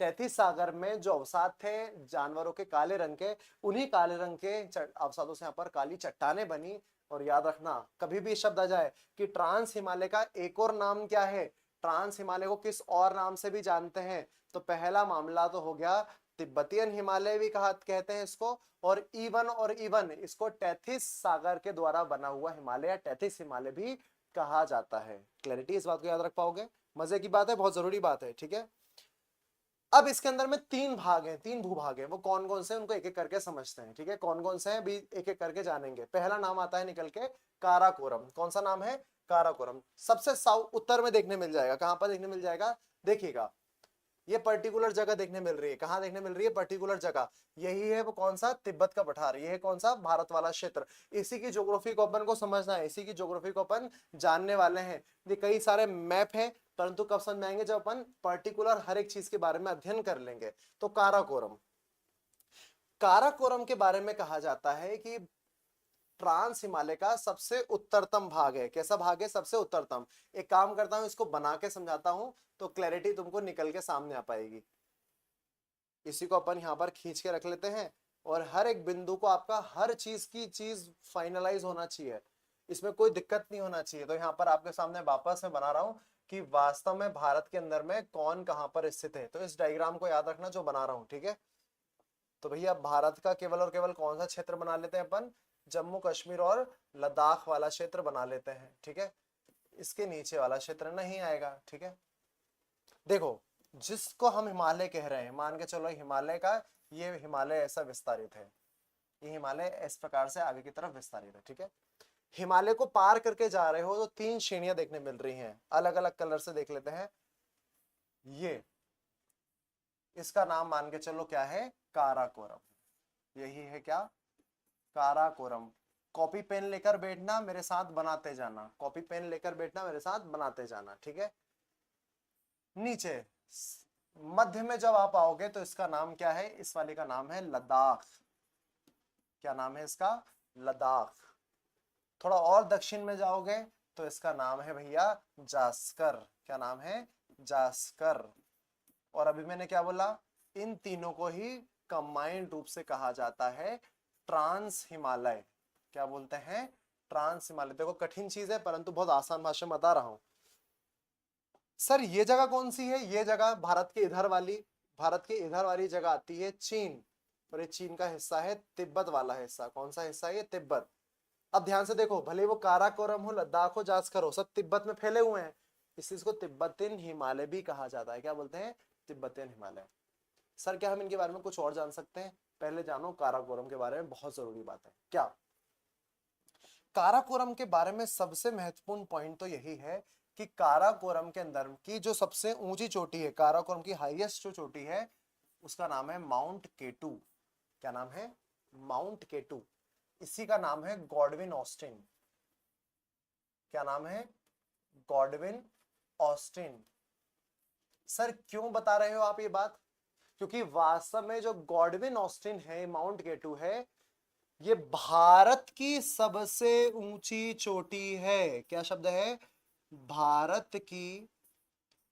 तैतीस सागर में जो अवसाद थे जानवरों के काले रंग के, उन्हीं काले रंग के अवसादों से यहाँ पर काली चट्टानें बनी। और याद रखना, कभी भी शब्द आ जाए कि ट्रांस हिमालय का एक और नाम क्या है, ट्रांस हिमालय को किस और नाम से भी जानते हैं, तो पहला मामला तो हो गया तिब्बतियन हिमालय भी कहा कहते हैं इसको, और इवन इसको टेथिस सागर के द्वारा बना हुआ हिमालय या टेथिस हिमालय भी कहा जाता है। क्लैरिटी इस बात को याद रख पाओगे? मजे की बात है, बहुत जरूरी बात है, ठीक है। अब इसके अंदर में 3 भाग हैं, 3 भूभाग हैं, वो कौन कौन से उनको एक एक करके समझते हैं, ठीक है। कौन कौन से हैं भी एक एक करके जानेंगे। पहला नाम आता है निकल के काराकोरम। कौन सा नाम है? काराकोरम। सबसे साउथ उत्तर में देखने मिल जाएगा। कहां पर देखने मिल जाएगा? देखिएगा, ये पर्टिकुलर जगह देखने मिल रही है। कहां देखने मिल रही है? पर्टिकुलर जगह। यही है वो कौन सा? तिब्बत का पठार। ये है कौन सा? भारत वाला क्षेत्र। इसी की ज्योग्राफी को अपन को समझना है, इसी की ज्योग्राफी को अपन जानने वाले हैं। ये कई सारे मैप हैं, परंतु कब समझ में आएंगे? जब अपन पर्टिकुलर हर एक चीज के बारे में अध्ययन कर लेंगे। तो काराकोरम, काराकोरम के बारे में कहा जाता है कि ट्रांस हिमालय का सबसे उत्तरतम भाग है। कैसा भाग है? सबसे उत्तरतम। एक काम करता हूं, इसको बना के समझाता हूं तो क्लैरिटी तुमको निकल के सामने आ पाएगी। इसी को अपन यहां पर खींच के रख लेते हैं, और हर एक बिंदु को आपका हर चीज की चीज फाइनलाइज होना चाहिए, इसमें कोई दिक्कत नहीं होना चाहिए। तो यहाँ पर आपके सामने वापस मैं बना रहा हूं कि वास्तव में भारत के अंदर में कौन कहां पर स्थित है। तो इस डायग्राम को याद रखना जो बना रहा हूं, ठीक है। तो भैया भारत का केवल और केवल कौन सा क्षेत्र बना लेते हैं अपन? जम्मू कश्मीर और लद्दाख वाला क्षेत्र बना लेते हैं, ठीक है। इसके नीचे वाला क्षेत्र नहीं आएगा, ठीक है। देखो, जिसको हम हिमालय कह रहे हैं, मान के चलो हिमालय का, ये हिमालय ऐसा विस्तारित है, ये हिमालय इस प्रकार से आगे की तरफ विस्तारित है, ठीक है। हिमालय को पार करके जा रहे हो तो 3 श्रेणियां देखने मिल रही हैं, अलग अलग कलर से देख लेते हैं। ये इसका नाम मान के चलो क्या है? काराकोरम। यही है क्या? काराकोरम। कॉपी पेन लेकर बैठना, मेरे साथ बनाते जाना। कॉपी पेन लेकर बैठना, मेरे साथ बनाते जाना, ठीक है। नीचे मध्य में जब आप आओगे तो इसका नाम क्या है? इस वाले का नाम है लद्दाख। क्या नाम है इसका? लद्दाख। थोड़ा और दक्षिण में जाओगे तो इसका नाम है भैया जास्कर। क्या नाम है? जास्कर। और अभी मैंने क्या बोला? इन तीनों को ही कंबाइंड रूप से कहा जाता है ट्रांस हिमालय। क्या बोलते हैं? ट्रांस हिमालय। देखो कठिन चीज है, परंतु बहुत आसान भाषा में बता रहा हूं। सर ये जगह कौन सी है? ये जगह भारत के इधर वाली, भारत के इधर वाली जगह आती है चीन, और ये चीन का हिस्सा है तिब्बत वाला हिस्सा। कौन सा हिस्सा है? ये तिब्बत। अब ध्यान से देखो, भले वो काराकोरम हो, लद्दाख हो, जास्कर हो, सब तिब्बत में फैले हुए हैं। इस चीज को तिब्बतियन हिमालय भी कहा जाता है। क्या बोलते हैं? तिब्बतियन हिमालय। सर क्या हम इनके बारे में कुछ और जान सकते हैं? पहले जानो काराकोरम के बारे में, बहुत जरूरी बात है। क्या काराकोरम के बारे में सबसे महत्वपूर्ण पॉइंट तो यही है कि काराकोरम के अंदर की जो सबसे ऊंची चोटी है, काराकोरम की हाईएस्ट जो चोटी है, उसका नाम है माउंट केटू। क्या नाम है? माउंट केटू। इसी का नाम है गॉडविन ऑस्टिन। क्या नाम है? Godwin Austen. सर क्यों बता रहे हो आप ये बात? क्योंकि वास्तव में जो गॉडविन ऑस्टिन है, माउंट केटू है, ये भारत की सबसे ऊंची चोटी है। क्या शब्द है? भारत की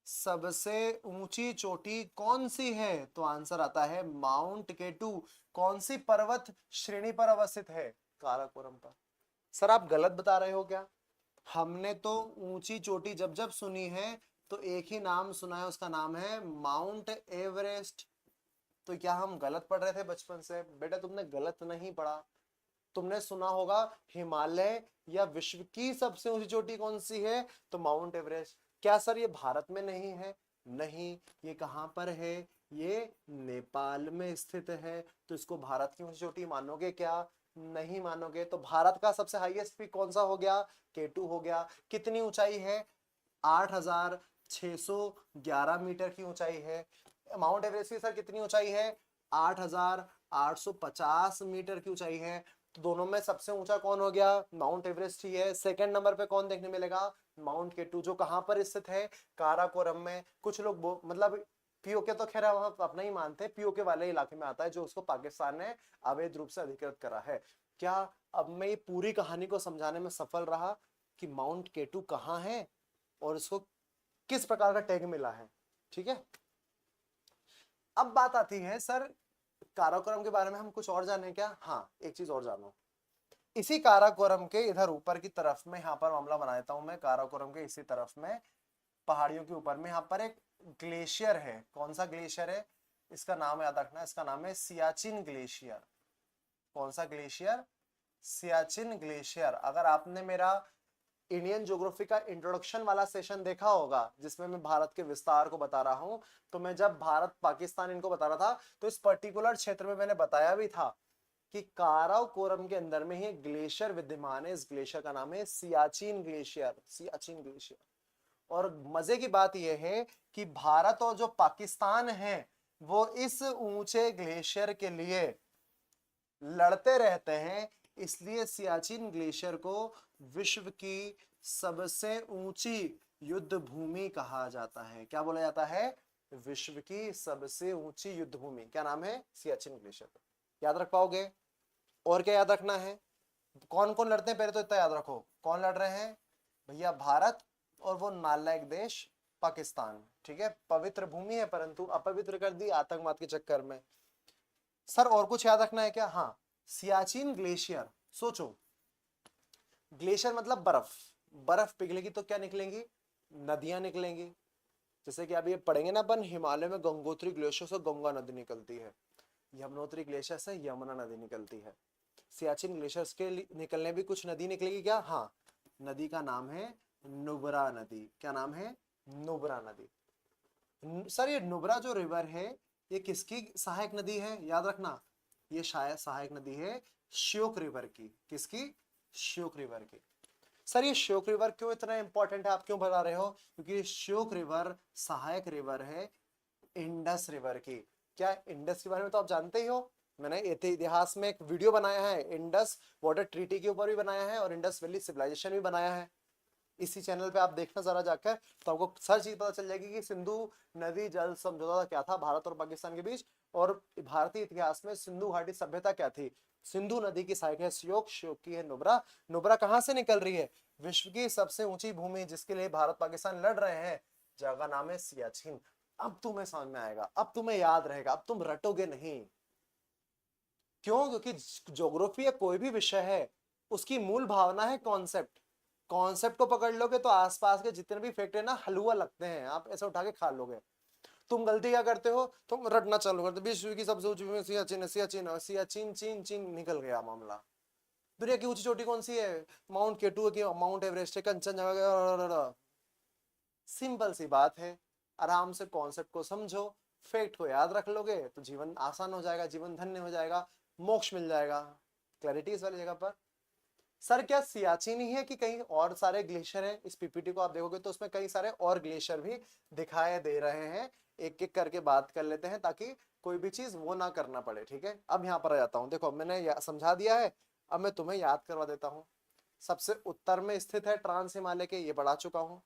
सबसे ऊंची चोटी कौन सी है? तो आंसर आता है माउंट केटू। कौन सी पर्वत श्रेणी पर अवस्थित है? काराकोरम पर। सर आप गलत बता रहे हो क्या? हमने तो ऊंची चोटी जब जब सुनी है तो एक ही नाम सुना है, उसका नाम है माउंट एवरेस्ट। तो क्या हम गलत पढ़ रहे थे बचपन से? बेटा तुमने गलत नहीं पढ़ा, तुमने सुना होगा हिमालय या विश्व की सबसे ऊंची चोटी कौन सी है? तो माउंट एवरेस्ट। क्या सर ये भारत में नहीं है? नहीं। ये कहां पर है? ये नेपाल में स्थित है। तो इसको भारत की ऊंची चोटी मानोगे क्या? नहीं मानोगे। तो भारत का सबसे हाईएस्ट पीक कौन सा हो गया? केटू हो गया। कितनी ऊंचाई है? 8,611 मीटर की ऊंचाई है। माउंट एवरेस्ट की सर कितनी ऊंचाई है? 8,850 मीटर की ऊंचाई है। तो दोनों में सबसे ऊंचा कौन हो गया? माउंट एवरेस्ट ही है। सेकंड नंबर पे कौन देखने मिलेगा? माउंट केटू, जो कहां पर स्थित है? काराकोरम में। कुछ लोग मतलब पीओके तो खैर वहां अपना ही मानते हैं, पीओके वाले इलाके में आता है, जो उसको पाकिस्तान ने अवैध रूप से अधिकृत करा है। क्या अब मैं ये पूरी कहानी को समझाने में सफल रहा कि माउंट केटू कहाँ है और इसको किस प्रकार का टैग मिला है? ठीक है। अब बात आती है सर काराकोरम के बारे में हम कुछ और जाने क्या? हाँ, एक चीज और जानो। इसी काराकोरम के इधर ऊपर की तरफ में, यहाँ पर मामला बना देता हूं मैं, काराकोरम के इसी तरफ में पहाड़ियों के ऊपर में यहाँ पर एक ग्लेशियर है, कौन सा ग्लेशियर है, इसका नाम याद रखना, इसका नाम है सियाचिन ग्लेशियर। कौन सा ग्लेशियर, सियाचिन ग्लेशियर। अगर आपने मेरा इंडियन ज्योग्राफी का इंट्रोडक्शन वाला सेशन देखा होगा जिसमें मैं भारत के विस्तार को बता रहा हूं, तो मैं जब भारत पाकिस्तान इनको बता रहा था तो इस पर्टिकुलर क्षेत्र में मैंने बताया भी था कि काराकोरम के अंदर में ही ग्लेशियर विद्यमान है। इस ग्लेशियर का नाम है सियाचिन ग्लेशियर, सियाचिन ग्लेशियर। और मजे की बात यह है कि भारत और जो पाकिस्तान है वो इस ऊंचे ग्लेशियर के लिए लड़ते रहते हैं, इसलिए सियाचिन ग्लेशियर को विश्व की सबसे ऊंची युद्ध भूमि कहा जाता है। क्या बोला जाता है, विश्व की सबसे ऊंची युद्ध भूमि। क्या नाम है, सियाचिन ग्लेशियर। याद रख पाओगे? और क्या याद रखना है, कौन कौन लड़ते हैं पहले तो इतना याद रखो, कौन लड़ रहे हैं भैया, भारत और वो नालायक देश पाकिस्तान। ठीक है, पवित्र भूमि है परंतु अपवित्र कर दी आतंकवाद के चक्कर में। सर और कुछ याद रखना है क्या? हाँ, सियाचिन ग्लेशियर, सोचो ग्लेशियर मतलब बर्फ, बर्फ पिघलेगी तो क्या निकलेंगी, नदियां निकलेंगी। जैसे कि अभी ये पढ़ेंगे ना अपन, हिमालय में गंगोत्री ग्लेशियर से गंगा नदी निकलती है, यमुनोत्री ग्लेशियर से यमुना नदी निकलती है। सियाचिन ग्लेशियर के निकलने भी कुछ नदी निकलेगी क्या? हाँ, नदी का नाम है नुब्रा नदी। क्या नाम है, नुब्रा नदी। सर ये नुब्रा जो रिवर है ये किसकी सहायक नदी है, याद रखना, ये शायद सहायक नदी है श्योक रिवर की। किसकी, श्योक रिवर की। सर ये श्योक रिवर क्यों इतना इंपॉर्टेंट है, आप क्यों बता रहे हो? क्योंकि श्योक रिवर सहायक रिवर है इंडस रिवर की। क्या इंडस के बारे में तो आप जानते ही हो, मैंने इतिहास में एक वीडियो बनाया है, इंडस वाटर ट्रीटी के ऊपर भी बनाया है और इंडस वैली सिविलाइजेशन भी बनाया है। इसी चैनल पे आप देखना जरा जाकर, तो आपको हर चीज पता चल जाएगी कि सिंधु नदी जल समझौता क्या था भारत और पाकिस्तान के बीच, और भारतीय इतिहास में सिंधु घाटी सभ्यता क्या थी। सिंधु नदी की सहायक है श्योक, श्योक की है नुब्रा। नुब्रा कहां से निकल रही है, विश्व की सबसे ऊंची भूमि जिसके लिए भारत पाकिस्तान लड़ रहे हैं, जगह का नाम है सियाचिन। अब तुम्हें समझ में आएगा, अब तुम्हें याद रहेगा, अब तुम रटोगे नहीं। क्यों? क्योंकि ज्योग्राफी या कोई भी विषय है उसकी मूल भावना है कॉन्सेप्ट। कॉन्सेप्ट को पकड़ लोगे तो आसपास के जितने भी फैक्ट है ना हलवा लगते हैं, आप ऐसे उठा के खा लोगे। तुम गलती क्या करते हो, तुम रटना चालू करते, विश्व की सबसे ऊंची भूमि सियाचिन, सियाचिन सियाचिन, चीन चीन, निकल गया मामला। दुनिया की ऊंची चोटी कौन सी है, माउंट केटू की, माउंट एवरेस्ट है, कंचनजंगा। सिंपल सी बात है, आराम से कॉन्सेप्ट को समझो, फैक्ट को याद रख लोगे तो जीवन आसान हो जाएगा, जीवन धन्य हो जाएगा, मोक्ष मिल जाएगा। क्लैरिटी इस वाली जगह पर। सर क्या सियाचिन ही है कि कहीं और सारे ग्लेशियर हैं? इस पीपीटी को आप देखोगे तो उसमें कई सारे और ग्लेशियर भी दिखाई दे रहे हैं, एक एक करके बात कर लेते हैं ताकि कोई भी चीज वो ना करना पड़े। ठीक है, अब यहाँ पर आ जाता हूँ, देखो मैंने समझा दिया है, अब मैं तुम्हें याद करवा देता हूँ। सबसे उत्तर में स्थित है ट्रांस हिमालय के, ये बढ़ा चुका हूँ।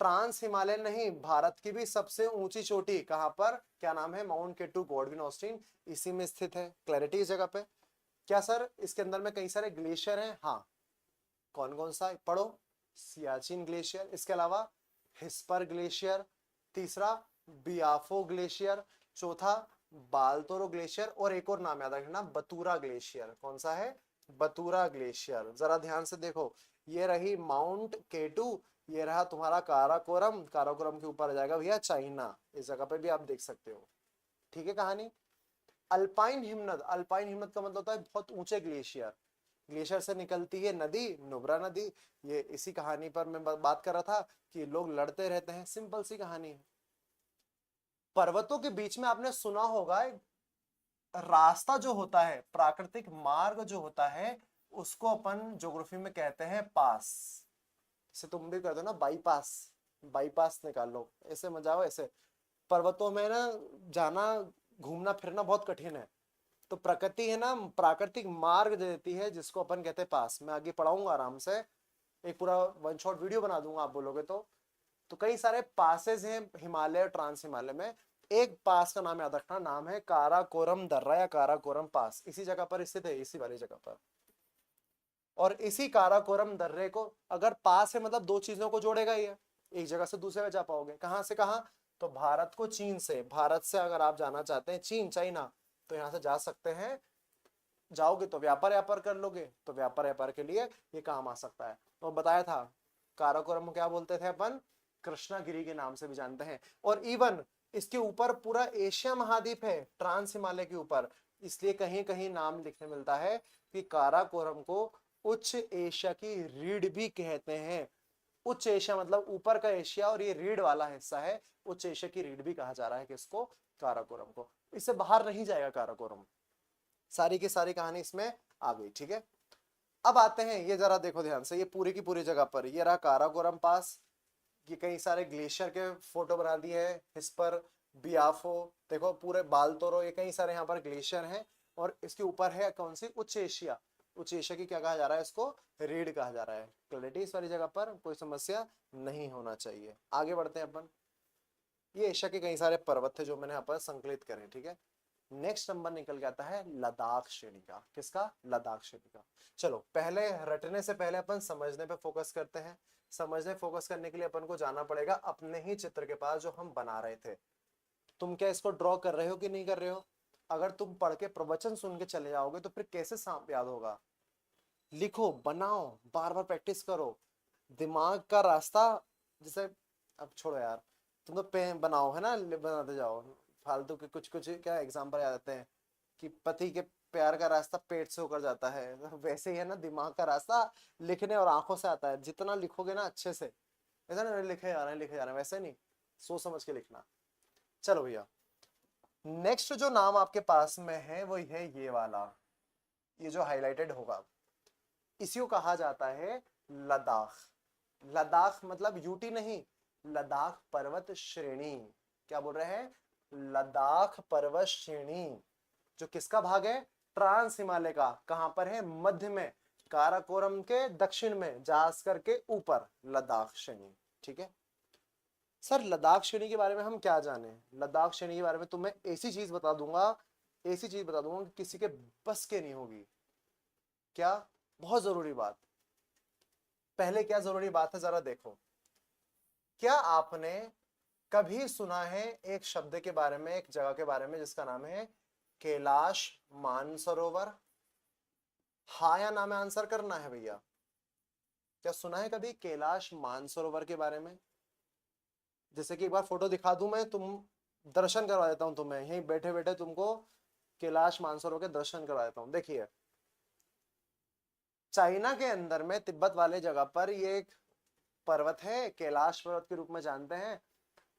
ट्रांस हिमालय नहीं, भारत की भी सबसे ऊंची चोटी कहां पर, क्या नाम है, माउंट केटू, गॉडविन ऑस्टिन, इसी में स्थित है। क्लैरिटी इस जगह पे। क्या सर इसके अंदर में कई सारे ग्लेशियर हैं? हाँ, कौन कौन सा पढ़ो, सियाचिन ग्लेशियर, इसके अलावा हिस्पर ग्लेशियर, तीसरा बियाफो ग्लेशियर, चौथा बालतोरो ग्लेशियर, और एक और नाम याद रखना, बतूरा ग्लेशियर। कौन सा है, बतूरा ग्लेशियर। जरा ध्यान से देखो, ये रही माउंट केटू, ये रहा तुम्हारा काराकोरम, काराकोरम के ऊपर आ जाएगा भैया चाइना, इस जगह पे भी आप देख सकते हो। ठीक है कहानी। अल्पाइन हिमनद, अल्पाइन हिमनद का मतलब होता है बहुत ऊंचे ग्लेशियर, ग्लेशियर से निकलती है नदी नुब्रा नदी। ये इसी कहानी पर मैं बात कर रहा था कि लोग लड़ते रहते हैं, सिंपल सी कहानी है। पर्वतों के बीच में आपने सुना होगा रास्ता जो होता है, प्राकृतिक मार्ग जो होता है, उसको अपन ज्योग्राफी में कहते हैं पास। जैसे तुम भी कर दो ना बाईपास, बाईपास निकालो, ऐसे मजा आओ ऐसे। पर्वतों में ना जाना, घूमना फिरना बहुत कठिन है, तो प्रकृति है ना प्राकृतिक मार्ग दे देती है जिसको अपन कहते हैं पास। मैं आगे पढ़ाऊंगा आराम से, एक पूरा वन शॉट वीडियो बना दूंगा आप बोलोगे तो कई सारे पासेज हैं हिमालय और ट्रांस हिमालय में। एक पास का नाम याद रखना, नाम है काराकोरम दर्रा या काराकोरम पास, इसी जगह पर स्थित है, इसी वाली जगह पर। और इसी काराकोरम दर्रे को, अगर पास है मतलब दो चीजों को जोड़ेगा ही है, एक जगह से दूसरे में जा पाओगे। कहां से कहां, तो भारत को चीन से, भारत से अगर आप जाना चाहते हैं चीन चाइना तो यहां से जा सकते हैं, जाओगे तो व्यापार व्यापार कर लोगे, तो व्यापार व्यापार के लिए ये काम आ सकता है। तो बताया था काराकोरम क्या बोलते थे अपन, कृष्णागिरी के नाम से भी जानते हैं। और इवन इसके ऊपर पूरा एशिया महाद्वीप है, ट्रांस हिमालय के ऊपर, इसलिए कहीं कहीं नाम लिखने मिलता है कि काराकोरम को उच्च एशिया की रीढ़ भी कहते हैं। उच्च एशिया मतलब ऊपर का एशिया, और ये रीढ़ वाला हिस्सा है, उच्च एशिया की रीढ़ भी कहा जा रहा है किसको, काराकोरम को। इससे बाहर नहीं जाएगा काराकोरम। सारी की सारी कहानी इसमें आ गई, ठीक है। अब आते हैं, ये जरा देखो ध्यान से, ये पूरी की पूरी जगह पर ये रहा काराकोरम पास, ये कई सारे ग्लेशियर के फोटो बना दिए हैं इस पर, बियाफो देखो, पूरे बालतोरो, ये कई सारे यहाँ पर ग्लेशियर हैं। और इसके ऊपर है कौन सी, उच्च एशिया। उच्च एशिया की क्या कहा जा रहा है, इसको रीढ़ कहा जा रहा है। क्लैरिटी इस वाली जगह पर कोई समस्या नहीं होना चाहिए। आगे बढ़ते हैं अपन। ये एशिया के कई सारे पर्वत थे जो मैंने यहाँ पर संकलित करे, ठीक है। नेक्स्ट नंबर निकल के आता है लद्दाख श्रेणी का। किसका, लद्दाख श्रेणी का। चलो पहले रटने से पहले अपन समझने पे फोकस करते हैं। समझने फोकस करने के लिए अपन को जाना पड़ेगा अपने ही चित्र के पास जो हम बना रहे थे। तुम क्या इसको ड्रॉ कर रहे हो कि नहीं कर रहे हो? अगर तुम पढ़ के प्रवचन सुन के चले जाओगे तो फिर कैसे सांप याद होगा? लिखो, बनाओ, बार बार प्रैक्टिस करो। दिमाग का रास्ता, जैसे अब छोड़ो यार, तुम तो पेन बनाओ है ना, बनाते जाओ, फालतू के कुछ कुछ क्या एग्जाम्पल याद आते हैं कि पति के प्यार का रास्ता पेट से होकर जाता है, तो वैसे ही है ना, दिमाग का रास्ता लिखने और आंखों से आता है। जितना लिखोगे ना अच्छे से, ऐसा ना लिखे जा रहे हैं लिखे जा रहे हैं, वैसे नहीं, सोच समझ के लिखना। चलो भैया, नेक्स्ट जो नाम आपके पास में है वो है ये वाला, ये जो हाईलाइटेड होगा, इसी को कहा जाता है लद्दाख। लद्दाख मतलब यूटी नहीं, लद्दाख पर्वत श्रेणी। क्या बोल रहे हैं, लद्दाख पर्वत श्रेणी, जो किसका भाग है, ट्रांस हिमालय का। कहां पर है, मध्य में, काराकोरम के दक्षिण में, जास करके ऊपर, लद्दाख श्रेणी, ठीक है। सर लद्दाख श्रेणी के बारे में हम क्या जाने? लद्दाख श्रेणी के बारे में तुम्हें ऐसी चीज बता दूंगा, ऐसी चीज बता दूंगा कि किसी के बस के नहीं होगी। क्या, बहुत जरूरी बात। पहले क्या जरूरी बात है जरा देखो, क्या आपने कभी सुना है एक शब्द के बारे में, एक जगह के बारे में जिसका नाम है कैलाश मानसरोवर? हाँ या ना में आंसर करना है भैया। क्या सुना है कभी कैलाश मानसरोवर के बारे में? जैसे कि एक बार फोटो दिखा दूं मैं, तुम दर्शन करवा देता हूं तुम्हें, यहीं बैठे बैठे तुमको कैलाश मानसरोवर के दर्शन करवा देता हूं। देखिए, चाइना के अंदर में तिब्बत वाले जगह पर ये एक पर्वत है, कैलाश पर्वत के रूप में जानते हैं।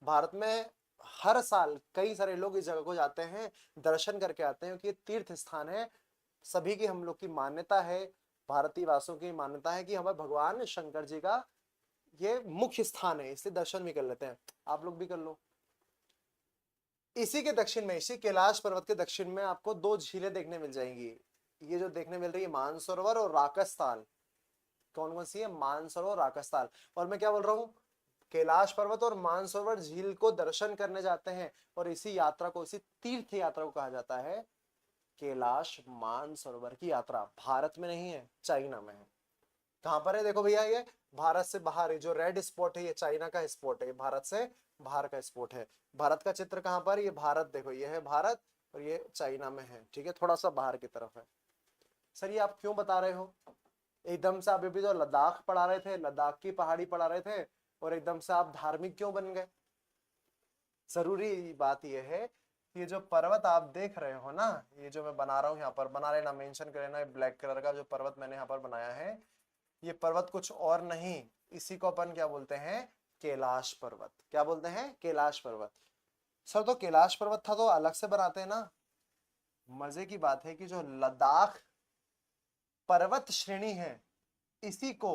भारत में हर साल कई सारे लोग इस जगह को जाते हैं, दर्शन करके आते हैं, क्योंकि ये तीर्थ स्थान है। सभी की, हम लोग की मान्यता है, भारतीय वासियों की मान्यता है कि हमारे भगवान शंकर जी का ये मुख्य स्थान है, इसलिए दर्शन भी कर लेते हैं। आप लोग भी कर लो। इसी के दक्षिण में, इसी कैलाश पर्वत के दक्षिण में आपको दो झीलें देखने मिल जाएंगी। ये जो देखने मिल रही है मानसरोवर और राकसताल। कौन कौन सी है, मानसरोवर, राकसताल। और मैं क्या बोल रहा हूँ, कैलाश पर्वत और मानसरोवर झील को दर्शन करने जाते हैं, और इसी यात्रा को, इसी तीर्थ यात्रा को कहा जाता है कैलाश मानसरोवर की यात्रा। भारत में नहीं है, चाइना में है। कहां पर है देखो भैया, ये भारत से बाहर है, जो रेड स्पॉट है ये चाइना का स्पॉट है, भारत से बाहर का स्पॉट है। भारत का चित्र कहां पर, ये भारत देखो, ये है भारत, और ये चाइना में है, ठीक है, थोड़ा सा बाहर की तरफ है। सर ये आप क्यों बता रहे हो? एकदम से आप अभी तो लद्दाख पढ़ा रहे थे, लद्दाख की पहाड़ी पढ़ा रहे थे, और एकदम से आप धार्मिक क्यों बन गए? जरूरी बात यह है, ये जो पर्वत आप देख रहे हो ना, ये जो मैं बना रहा हूँ यहाँ पर, बना लेना, मेंशन कर लेना, ब्लैक कलर का जो पर्वत मैंने यहाँ पर बनाया है, ये पर्वत कुछ और नहीं, इसी को अपन क्या बोलते हैं, कैलाश पर्वत। क्या बोलते हैं, कैलाश पर्वत। सर तो कैलाश पर्वत था तो अलग से बनाते हैं ना। मजे की बात है कि जो लद्दाख पर्वत श्रेणी है, इसी को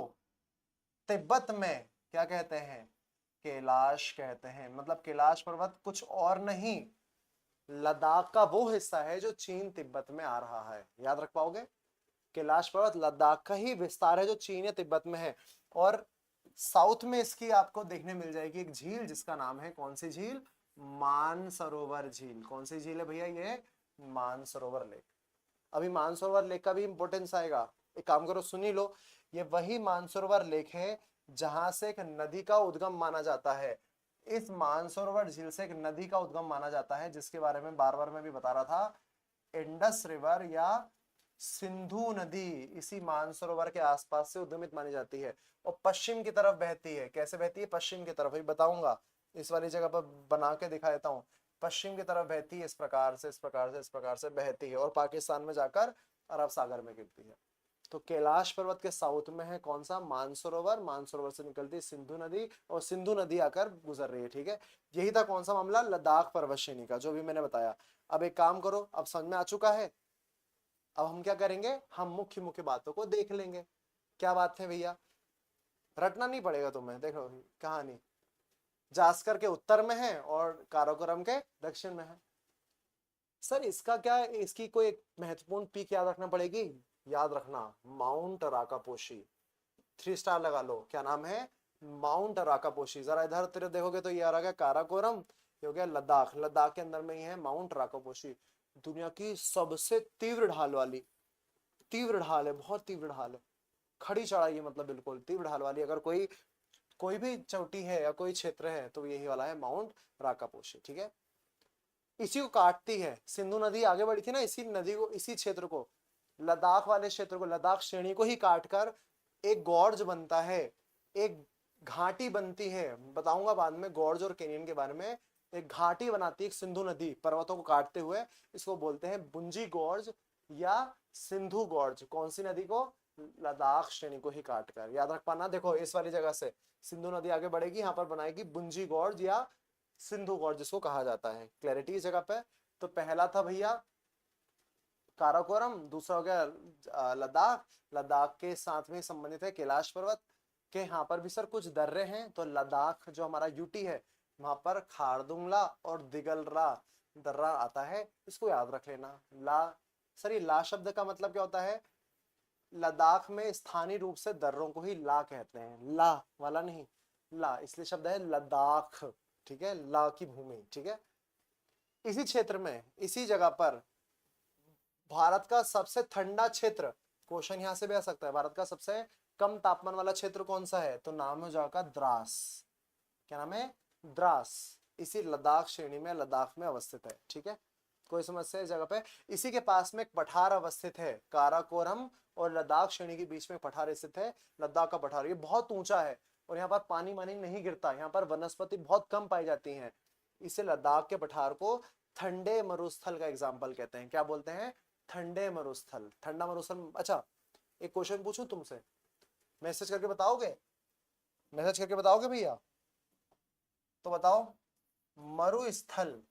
तिब्बत में क्या कहते हैं, कैलाश कहते हैं। मतलब कैलाश पर्वत कुछ और नहीं, लद्दाख का वो हिस्सा है जो चीन तिब्बत में आ रहा है। याद रख पाओगे, कैलाश पर्वत लद्दाख का ही विस्तार है जो चीन या तिब्बत में है। और साउथ में इसकी आपको देखने मिल जाएगी एक झील जिसका नाम है, कौन सी झील, मानसरोवर झील। कौन सी झील है भैया, ये मानसरोवर लेक। अभी मानसरोवर लेक का भी इंपॉर्टेंस आएगा, एक काम करो सुन ही लो। ये वही मानसरोवर लेक है जहां से एक नदी का उद्गम माना जाता है। इस मानसरोवर झील से एक नदी का उद्गम माना जाता है, जिसके बारे में बार बार मैं भी बता रहा था, इंडस रिवर या सिंधु नदी इसी मानसरोवर के आसपास से उद्गमित मानी जाती है और पश्चिम की तरफ बहती है। कैसे बहती है? पश्चिम की तरफ, ही बताऊंगा, इस वाली जगह पर बना के दिखा देता हूँ। पश्चिम की तरफ बहती है, इस प्रकार से, इस प्रकार से, इस प्रकार से बहती है और पाकिस्तान में जाकर अरब सागर में गिरती है। तो कैलाश पर्वत के साउथ में है कौन सा? मानसरोवर। मानसरोवर से निकलती है सिंधु नदी और सिंधु नदी आकर गुजर रही है। ठीक है, यही था कौन सा मामला? लद्दाख पर्वत श्रेणी का, जो भी मैंने बताया। अब एक काम करो, अब समझ में आ चुका है। अब हम क्या करेंगे? हम मुख्य मुख्य बातों को देख लेंगे। क्या बात है भैया? रटना नहीं पड़ेगा तुम्हें। देखो कहानी जास्कर के उत्तर में है और काराकोरम के दक्षिण में है। सर इसका क्या, इसकी कोई एक महत्वपूर्ण पीक याद रखना पड़ेगी। याद रखना, माउंट राकापोशी। 3 स्टार लगा लो। क्या नाम है? माउंट राकापोशी। जरा इधर तेरे देखोगे तो ये आ रहा है काराकोरम, ये हो गया लद्दाख। लद्दाख के अंदर में ही है माउंट राकापोशी। दुनिया की सबसे तीव्र ढाल वाली, तीव्र ढाल है, बहुत तीव्र ढाल है, खड़ी चढ़ाई है, मतलब बिल्कुल तीव्र ढाल वाली। अगर कोई कोई भी चोटी है या कोई क्षेत्र है तो यही वाला है माउंट राकापोशी। ठीक है, इसी को काटती है सिंधु नदी। आगे बढ़ी थी ना, इसी नदी को, इसी क्षेत्र को, लद्दाख वाले क्षेत्र को, लद्दाख श्रेणी को ही काटकर एक गॉर्ज बनता है, एक घाटी बनती है। बताऊंगा बाद में गॉर्ज और कैनियन के बारे में। एक घाटी बनाती है सिंधु नदी पर्वतों को काटते हुए। इसको बोलते हैं बुंजी गॉर्ज या सिंधु गॉर्ज। कौन सी नदी को? लद्दाख श्रेणी को ही काटकर। याद रख पाना। देखो इस वाली जगह से सिंधु नदी आगे बढ़ेगी, यहाँ पर बनाएगी बुंजी गॉर्ज या सिंधु गॉर्ज जिसको कहा जाता है। क्लैरिटी इस जगह पे। तो पहला था भैया काराकोरम, दूसरा हो गया लद्दाख। लद्दाख के साथ में संबंधित है कैलाश पर्वत के। यहाँ पर भी सर कुछ दर्रे हैं। तो लद्दाख जो हमारा यूटी है, वहां पर खारदुंगला और दिगलरा दर्रा आता है, इसको याद रख लेना। ला, सर ये ला शब्द का मतलब क्या होता है? लद्दाख में स्थानीय रूप से दर्रों को ही ला कहते हैं, ला वाला नहीं, ला, इसलिए शब्द है लद्दाख। ठीक है, ला की भूमि। ठीक है, इसी क्षेत्र में, इसी जगह पर भारत का सबसे ठंडा क्षेत्र, क्वेश्चन यहां से भी आ सकता है, भारत का सबसे कम तापमान वाला क्षेत्र कौन सा है? तो नाम है जाएगा द्रास। क्या नाम है? द्रास। इसी लद्दाख श्रेणी में, लद्दाख में अवस्थित है। ठीक है, कोई समस्या इस जगह पे? इसी के पास में एक पठार अवस्थित है, काराकोरम और लद्दाख श्रेणी के बीच में पठार स्थित है, लद्दाख का पठार। ये बहुत ऊंचा है और यहाँ पर पानी मानी नहीं गिरता, यहाँ पर वनस्पति बहुत कम पाई जाती है। इसे लद्दाख के पठार को ठंडे मरुस्थल का एग्जाम्पल कहते हैं। क्या बोलते हैं? ठंडे मरुस्थल, ठंडा मरुस्थल। अच्छा एक क्वेश्चन पूछूं तुमसे, मैसेज करके बताओगे? मैसेज करके बताओगे भैया? तो बताओ, मरुस्थल,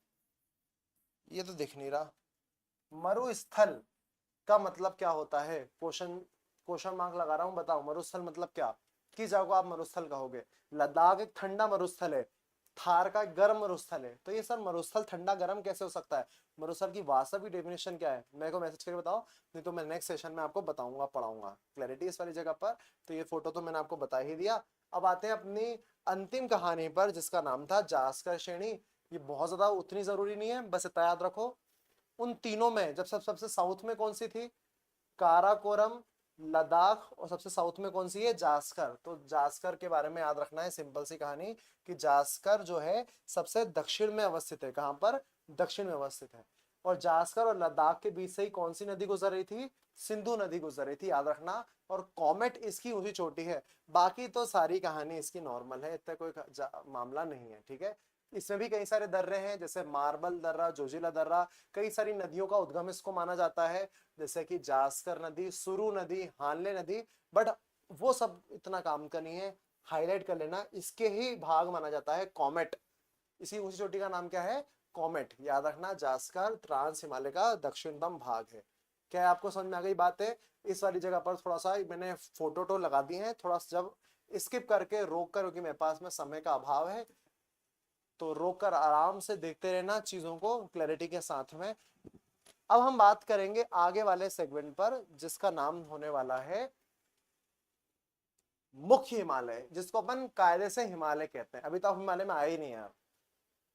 ये तो दिख नहीं रहा। मरुस्थल का मतलब क्या होता है? क्वेश्चन मार्क लगा रहा हूं, बताओ मरुस्थल मतलब क्या? किस जगह को आप मरुस्थल कहोगे? लद्दाख एक ठंडा मरुस्थल है, थार का गर्म मरुस्थल है। तो ये सर मरुस्थल ठंडा गर्म कैसे हो सकता है? मरुस्थल की वास्तविक डेफिनेशन क्या है? मेरे को मैसेज करके बताओ, नहीं तो मैं नेक्स्ट सेशन में आपको बताऊंगा, पढ़ाऊंगा। क्लैरिटी इस वाली जगह पर। तो ये फोटो तो मैंने आपको बता ही दिया। अब आते हैं अपनी अंतिम कहानी पर, जिसका नाम था जास्कर श्रेणी। ये बहुत ज्यादा उतनी जरूरी नहीं है, बस इतना याद रखो। उन तीनों में जब सबसे साउथ में कौन सी थी? काराकोरम, लद्दाख, और सबसे साउथ में कौन सी है? जास्कर। तो जास्कर के बारे में याद रखना है, सिंपल सी कहानी, कि जास्कर जो है सबसे दक्षिण में अवस्थित है। कहां पर? दक्षिण में अवस्थित है। और जास्कर और लद्दाख के बीच से ही कौन सी नदी गुजर रही थी? सिंधु नदी गुजर रही थी, याद रखना। और कॉमेट इसकी ऊंची चोटी है। बाकी तो सारी कहानी इसकी नॉर्मल है, इतना कोई मामला नहीं है। ठीक है, इसमें भी कई सारे दर्रे हैं, जैसे मार्बल दर्रा, जोजिला दर्रा। कई सारी नदियों का उद्गम इसको माना जाता है, जैसे कि जास्कर नदी, सुरु नदी, हानले नदी। बट वो सब इतना काम का नहीं है, हाईलाइट कर लेना। इसके ही भाग माना जाता है कॉमेट। इसी ऊंची चोटी का नाम क्या है? कॉमेट। याद रखना, जास्कर ट्रांस हिमालय का दक्षिणतम भाग है। क्या आपको समझ में आ गई बात है? इस वाली जगह पर थोड़ा सा मैंने फोटो तो लगा दिए हैं, थोड़ा जब स्किप करके रोक कर, क्योंकि मेरे पास में समय का अभाव है, तो रोककर आराम से देखते रहना चीजों को क्लैरिटी के साथ में। अब हम बात करेंगे आगे वाले सेगमेंट पर, जिसका नाम होने वाला है मुख्य हिमालय, जिसको अपन कायदे से हिमालय कहते हैं। अभी तो हिमालय में आए ही नहीं यार,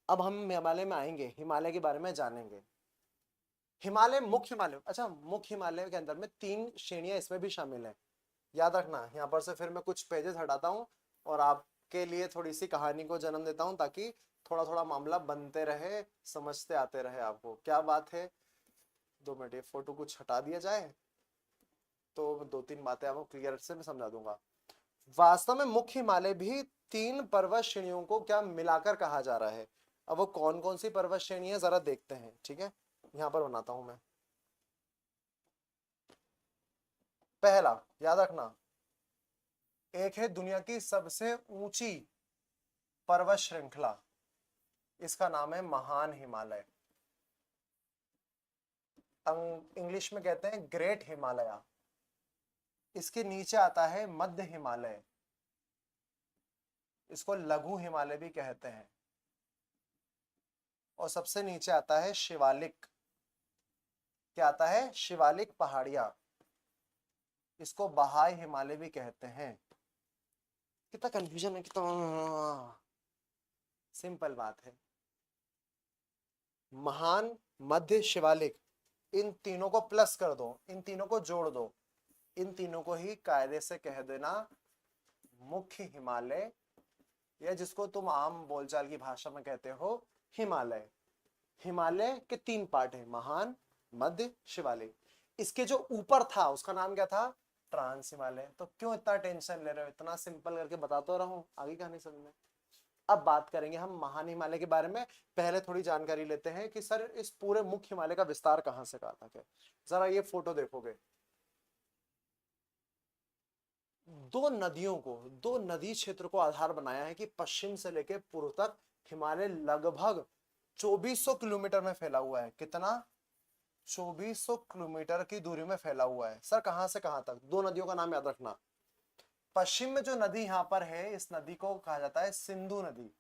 अब हम हिमालय में आएंगे, हिमालय के बारे में जानेंगे। हिमालय, मुख्य हिमालय। अच्छा, मुख्य हिमालय के अंदर में 3 श्रेणियां इसमें भी शामिल है, याद रखना। यहाँ पर से फिर मैं कुछ पेजेस हटाता हूँ और आपके लिए थोड़ी सी कहानी को जन्म देता हूँ, ताकि थोड़ा थोड़ा मामला बनते रहे, समझते आते रहे आपको। क्या बात है? 2 मिनट, ये फोटो कुछ हटा दिया जाए। तो 2-3 बातें आपको क्लियर से मैं समझा दूंगा। वास्तव में मुख्य हिमालय भी 3 पर्वत श्रेणियों को क्या मिलाकर कहा जा रहा है। अब वो कौन कौन सी पर्वत श्रेणी है जरा देखते हैं, ठीक है। यहां पर बनाता हूं मैं। पहला याद रखना, एक है दुनिया की सबसे ऊंची पर्वत श्रृंखला, इसका नाम है महान हिमालय। इंग्लिश में कहते हैं ग्रेट हिमालय। इसके नीचे आता है मध्य हिमालय, इसको लघु हिमालय भी कहते हैं। और सबसे नीचे आता है शिवालिक। क्या आता है? शिवालिक पहाड़ियां, इसको बहाई हिमालय भी कहते हैं। कितना कंफ्यूजन है, कितना सिंपल बात है। महान, मध्य, शिवालिक, इन तीनों को प्लस कर दो, इन तीनों को जोड़ दो, इन तीनों को ही कायदे से कह देना मुख्य हिमालय, या जिसको तुम आम बोलचाल की भाषा में कहते हो हिमालय। हिमालय के 3 पार्ट है, महान, मध्य, शिवालिक। इसके जो ऊपर था उसका नाम क्या था? ट्रांस हिमालय। तो क्यों इतना टेंशन ले रहे हो? इतना सिंपल करके बताता रहा हूं, आगे कहानी समझ में। अब बात करेंगे हम महान हिमालय के बारे में। पहले थोड़ी जानकारी लेते हैं कि सर इस पूरे मुख्य हिमालय का विस्तार कहां से कहां तक है। जरा ये फोटो देखोगे, 2 नदियों को, 2 नदी क्षेत्र को आधार बनाया है कि पश्चिम से लेकर पूर्व तक हिमालय लगभग 2400 किलोमीटर में फैला हुआ है। कितना? 2400 किलोमीटर की दूरी में फैला हुआ है। सर कहां से कहां तक? 2 नदियों का नाम याद रखना। पश्चिम में जो नदी यहां पर है, इस नदी को कहा जाता है सिंधु नदी।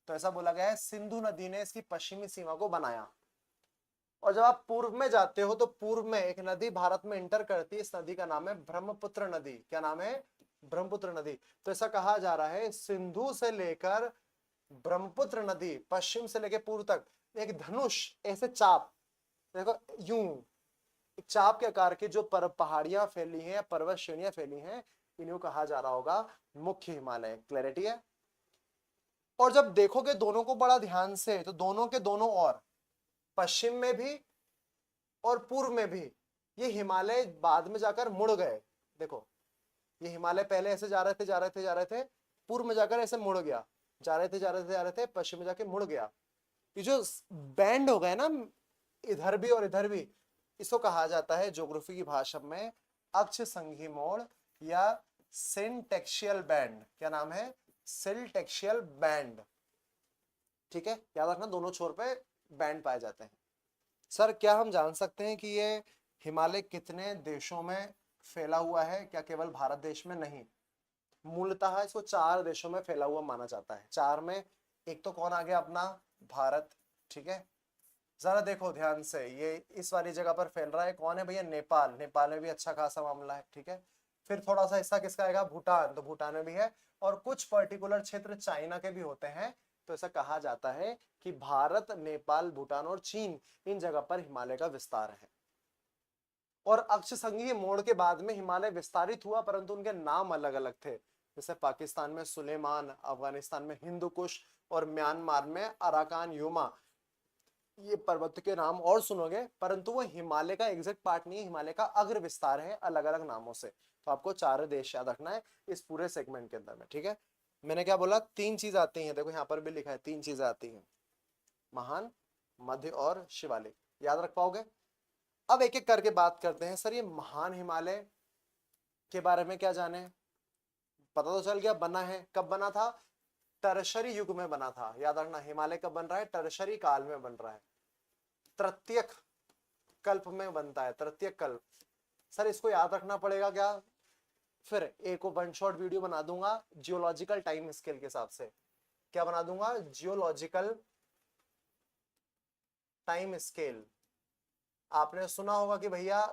तो ऐसा बोला गया है सिंधु नदी ने इसकी पश्चिमी सीमा को बनाया। और जब आप पूर्व में जाते हो तो पूर्व में एक नदी भारत में इंटर करती है, इस नदी का नाम है ब्रह्मपुत्र नदी। क्या नाम है? ब्रह्मपुत्र नदी। तो ऐसा कहा जा रहा है सिंधु से लेकर ब्रह्मपुत्र नदी पश्चिम से लेकर पूर्व तक एक धनुष, ऐसे चाप, देखो यूं एक चाप के आकार की जो पहाड़ियां फैली हैं, पर्वत श्रेणियां फैली हैं, इन्हें कहा जा रहा होगा मुख्य हिमालय। क्लैरिटी है? और जब देखोगे दोनों को बड़ा ध्यान से, तो दोनों के दोनों ओर, पश्चिम में भी और पूर्व में भी, ये हिमालय बाद में जाकर मुड़ गए। देखो ये हिमालय पहले ऐसे जा रहे थे, जा रहे थे, जा रहे थे, पूर्व में जाकर ऐसे मुड़ गया, जा रहे थे, जा रहे थे, जा रहे थे, पश्चिम में जाके मुड़ गया। ये जो बैंड हो गए ना, इधर भी और इधर भी, इसको कहा जाता है ज्योग्राफी की भाषा में अक्ष संघी मोड़ या सिंटेक्शियल बैंड। क्या नाम है? सिंटेक्शियल बैंड। ठीक है, याद रखना दोनों छोर पे बैंड पाए जाते हैं। सर क्या हम जान सकते हैं कि ये हिमालय कितने देशों में फैला हुआ है? क्या केवल भारत देश में? नहीं, मूलतः इसको 4 देशों में फैला हुआ माना जाता है। 4 में एक तो कौन आ गया? अपना भारत। ठीक है, जरा देखो ध्यान से, ये इस वाली जगह पर फैल रहा है। कौन है भैया? नेपाल। नेपाल में भी अच्छा खासा मामला है। ठीक है, फिर थोड़ा सा हिस्सा किसका आएगा? भूटान। तो भूटान में भी है, और कुछ पर्टिकुलर क्षेत्र चाइना के भी होते हैं। तो ऐसा कहा जाता है कि भारत, नेपाल, भूटान और चीन, इन जगह पर हिमालय का विस्तार है। और अक्ष संघीय मोड़ के बाद में हिमालय विस्तारित हुआ, परंतु उनके नाम अलग अलग थे। जैसे पाकिस्तान में सुलेमान, अफगानिस्तान में हिंदू कुश, और म्यांमार में अराकान युमा। ये पर्वत के नाम और सुनोगे, परंतु वो हिमालय का एग्जैक्ट पार्ट नहीं है, हिमालय का अग्र विस्तार है अलग अलग नामों से। तो आपको 4 देश याद रखना है इस पूरे सेगमेंट के अंदर में। ठीक है, मैंने क्या बोला? 3 चीज आती हैं, देखो यहाँ पर भी लिखा है 3 चीजें आती हैं, महान, मध्य और शिवालिक। याद रख पाओगे? अब एक एक करके बात करते हैं। सर ये महान हिमालय के बारे में क्या जाने? पता तो चल गया बना है। कब बना था? टर्शरी युग में बना था। याद रखना, हिमालय कब बन रहा है? टर्शरी काल में बन रहा है, तृतीयक कल्प में बनता है, तृतीयक कल्प। सर इसको याद रखना पड़ेगा क्या? फिर एक 1 शॉट वीडियो बना दूंगा जियोलॉजिकल टाइम स्केल के हिसाब से। क्या बना दूंगा? Geological time scale. आपने सुना होगा कि भैया